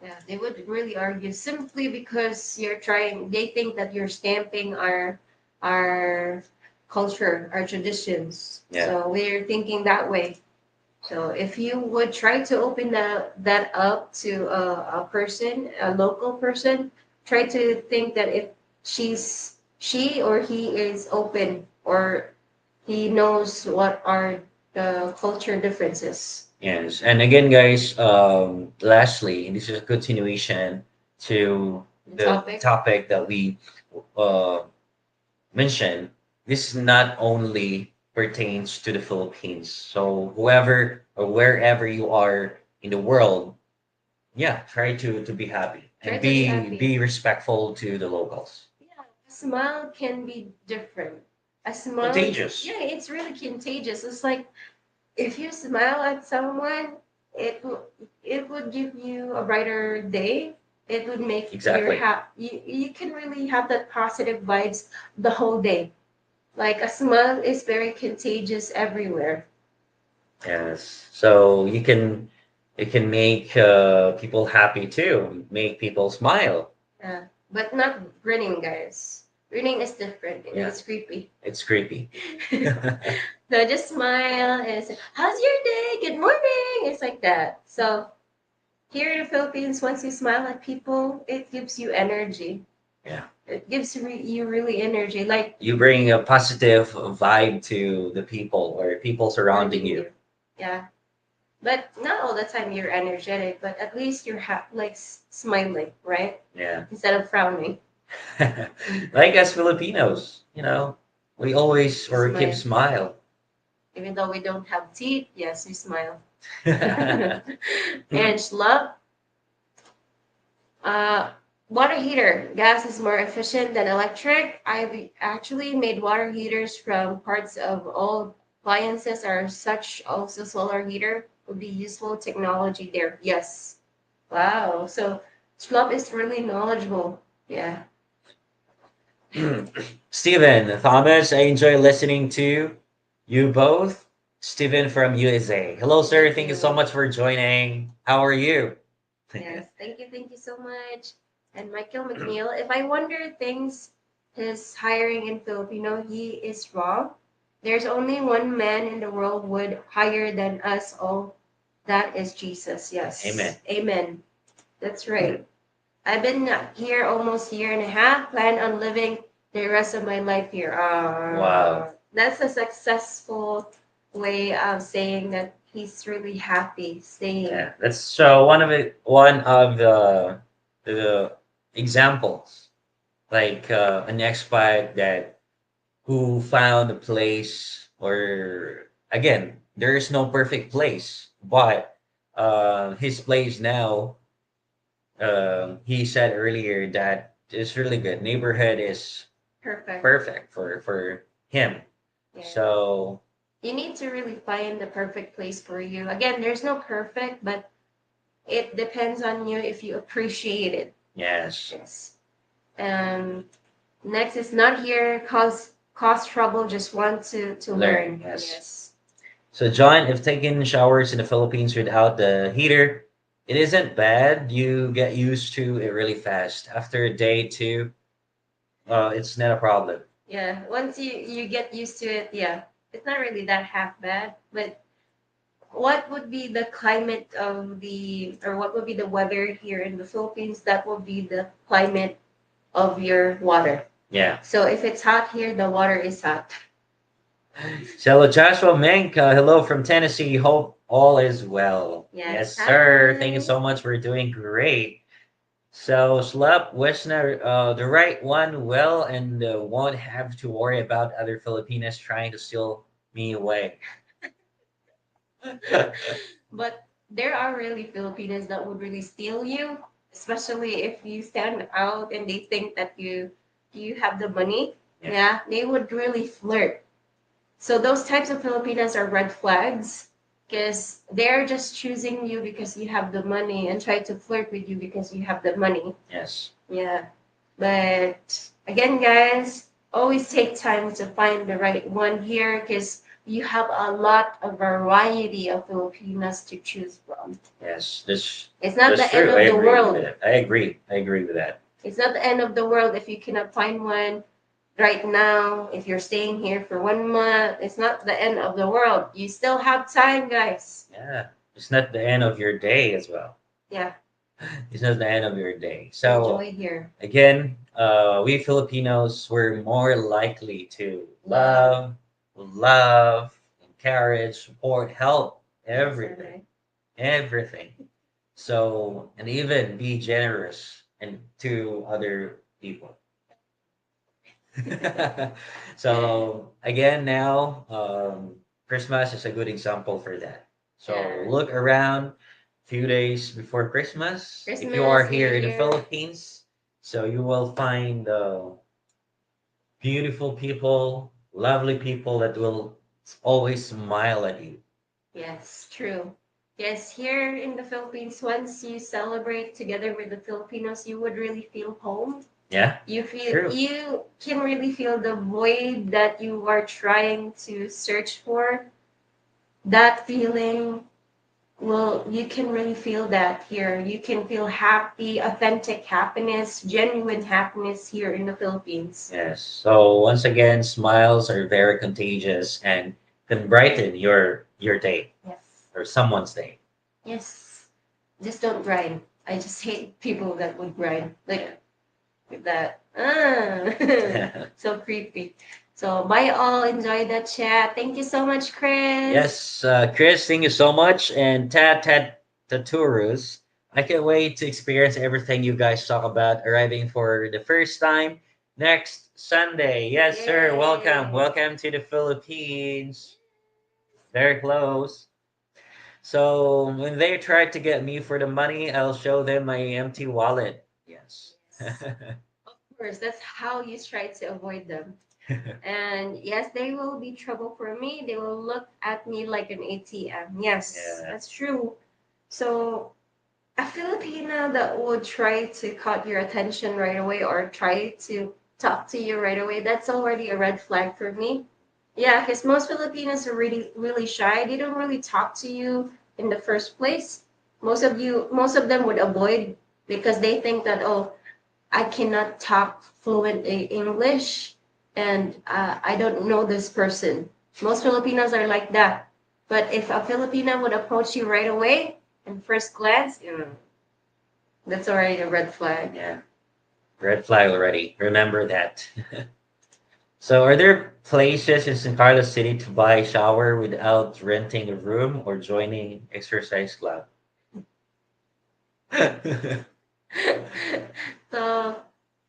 Yeah, they would really argue simply because you're trying. They think that you're stamping our culture, our traditions. Yeah. So we're thinking that way. So if you would try to open that up to a person, a local person, try to think that if she or he is open or he knows what are the culture differences. Yes. And again, guys, lastly, this is a continuation to The the topic, topic that we uh, mentioned. This not only pertains to the Philippines. So whoever or wherever you are in the world, yeah, try to be happy try and to be be happy. respectful to the locals. Yeah, a smile can be different. A smile, Contagious. yeah, it's really contagious. It's like if you smile at someone, it would give you a brighter day. It would make your Exactly. you can really have that positive vibes the whole day. Like a smile is very contagious everywhere. Yes. So you can make people happy too, make people smile. But not grinning, guys. Grinning is different. Yeah, It's creepy. it's creepy. So just smile and say, "How's your day? Good morning." It's like that. So here in the Philippines, once you smile at people, it gives you energy. Yeah. It gives you really energy, like You bring a positive vibe to the people or people surrounding surrounding you. you. Yeah, but not all the time you're energetic. But at least you're like smiling, right? Yeah. Instead of frowning, Like us Filipinos, we always you or keep smile. smile. Even though we don't have teeth, yes, we smile. And love, Uh, Water heater. Gas is more efficient than electric. I've actually made water heaters from parts of old appliances or such. Also, solar heater would be useful technology there. Yes. Wow. So, Schlub is really knowledgeable. Yeah. Stephen, Thomas, I enjoy listening to you both. Stephen from USA. Hello, sir. Thank Thank you so you. much for joining. How are you? Yes. Thank you so much. And Michael McNeil, if I wonder things his hiring in Filipino, he is wrong. There's only one man in the world would higher than us all. That is Jesus. Amen. Yes. Amen. That's right. I've been here almost a year and a half. Plan on living the rest of my life here. Wow. That's a successful way of saying that he's really happy staying. Yeah, that's one of the examples, like an expat that who found a place, or again, there is no perfect place, but his place now, he said earlier that it's really good. Neighborhood is Perfect. perfect for him. Yeah. So You need to really find the perfect place for you. Again, there's no perfect, but it depends on you if you appreciate it. yes, Yes. Um, Next is not here cause trouble, just want to learn. learn. Yes. Yes. So, John, if taking showers in the Philippines without the heater, it isn't bad. You get used to it really fast. After a day, two, it's not a problem. Yeah. Once you get used to it, yeah. It's not really that half bad. But what would be the climate of the or what would be the weather here in the Philippines? That would be the climate of your water. Yeah. So if it's hot here, the water is hot. So, hello, Joshua Menk. Hello from Tennessee. Hope all is well. Yes. Yes, sir. Thank you Hi. so much. We're doing great. So, Slap Westner, the right one, well, and won't have to worry about other Filipinos trying to steal me away. But there are really Filipinos that would really steal you, especially if you stand out and they think that you have the money. Yeah. Yeah, they would really flirt. So those types of Filipinos are red flags because they're just choosing you because you have the money and try to flirt with you because you have the money. Yes. Yeah. But again, guys, always take time to find the right one here because you have a lot of variety of Filipinas to choose from. Yes, that's It's not that's the end true. I of the agree with world. it. I agree. I agree with that. It's not the end of the world if you cannot find one right now. If you're staying here for 1 month, it's not the end of the world. You still have time, guys. Yeah, it's not the end of your day as well. Yeah, It's not the end of your day. So enjoy here. again, we Filipinos were more likely to love, encourage, support, help, everything, Right. everything. So and even be generous and to other people. So again, now Christmas is a good example for that. So Yeah. look around few days before Christmas. If you are Christmas, New here in the Year. Philippines, so you will find beautiful people, lovely people that will always smile at you. Yes, true. Yes, here in the Philippines, once you celebrate together with the Filipinos, you would really feel home. Yeah, true. You can really feel the void that you are trying to search for. That feeling, well, you can really feel that here. You can feel happy, authentic happiness, genuine happiness here in the Philippines. Yes. So once again, smiles are very contagious and can brighten your day Yes. or someone's day. Yes. Just don't grind. I just hate people that would grind. Like that. So creepy. So bye all. Enjoy the chat. Thank you so much, Chris. Yes, Chris, thank you so much. And Tat Taturus, I can't wait to experience everything you guys talk about arriving for the first time next Sunday. Yes, sir. Welcome. Yay. Welcome to the Philippines. Very close. So when they try to get me for the money, I'll show them my empty wallet. Yes. Of course, that's how you try to avoid them. And yes, they will be trouble for me. They will look at me like an ATM. Yes, Yeah. that's true. So a Filipino that would try to cut your attention right away or try to talk to you right away, that's already a red flag for me. Yeah, because most Filipinos are really, really shy. They don't really talk to you in the first place. Most of them would avoid because they think that, oh, I cannot talk fluent English and I don't know this person. Most Filipinos are like that. But if a Filipino would approach you right away, and first glance, that's already a red flag. Yeah. Red flag already. Remember that. So, are there places in San Carlos City to buy a shower without renting a room or joining exercise club? So,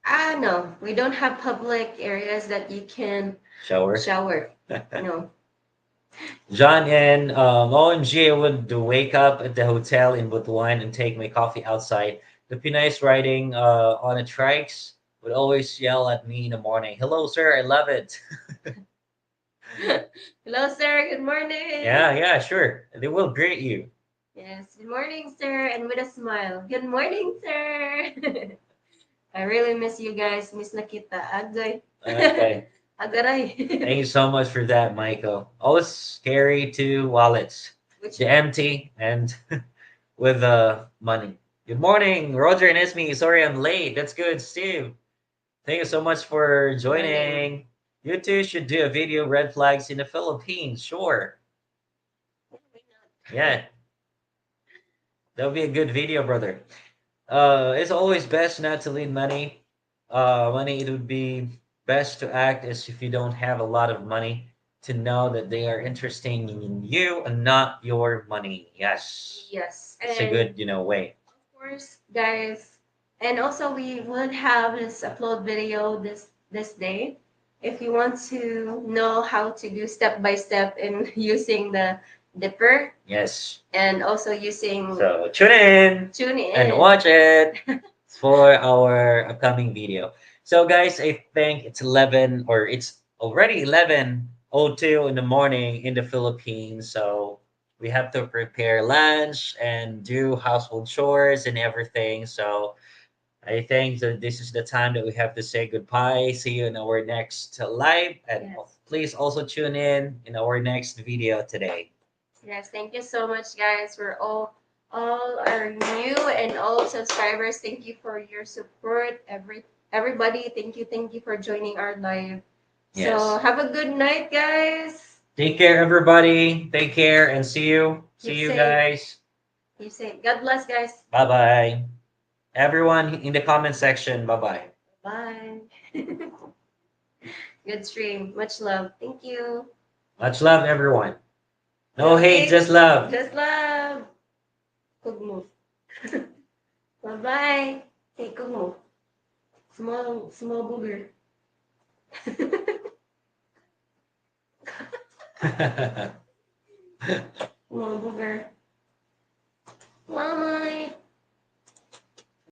I know we don't have public areas that you can Shower. shower. No. John and OMG, I would wake up at the hotel in Butuan and take my coffee outside. The Pinoys riding on the trikes would always yell at me in the morning, "Hello, sir, I love it." Hello, sir. Good morning. Yeah, yeah, sure. They will greet you. Yes, good morning, sir, and with a smile. Good morning, sir. I really miss you guys. Miss Nakita. Agay. Okay. Thank Agaray. you so much for that, Michael. Always scary to wallets. Which The empty and with money. Good morning, Roger and Ismi. Sorry I'm late. That's good, Steve. Thank you so much for morning? joining. You two should do a video red flags in the Philippines. Sure. Why not? Yeah, that would be a good video, brother. It's always best not to lead money. Money, it would be best to act as if you don't have a lot of money to know that they are interested in you and not your money. Yes. Yes, It's a and good, way. of course, guys, and also we would have this upload video this day. If you want to know how to do step by step in using the dipper Yes. and also using So tune in tune and in. watch it for our upcoming video. So guys, I think it's 11 or it's already 11:02 in the morning in the Philippines. So we have to prepare lunch and do household chores and everything. So I think that this is the time that we have to say goodbye. See you in our next live, and Yes. please also tune in our next video today. Yes, thank you so much, guys. We're all are new and all subscribers. Thank you for your support. Everybody, thank you for joining our live. So Yes. have a good night, guys. Take care, everybody. Take care and see you. Keep See you safe. guys. Keep safe. God bless, guys. Bye bye. Everyone in the comment section, bye bye. Bye. Good stream. Much love. Thank you. Much love, everyone. No No hate, hate, just love. just love. Good move. Bye bye. Hey, good move. Small booger. Small booger. Mama.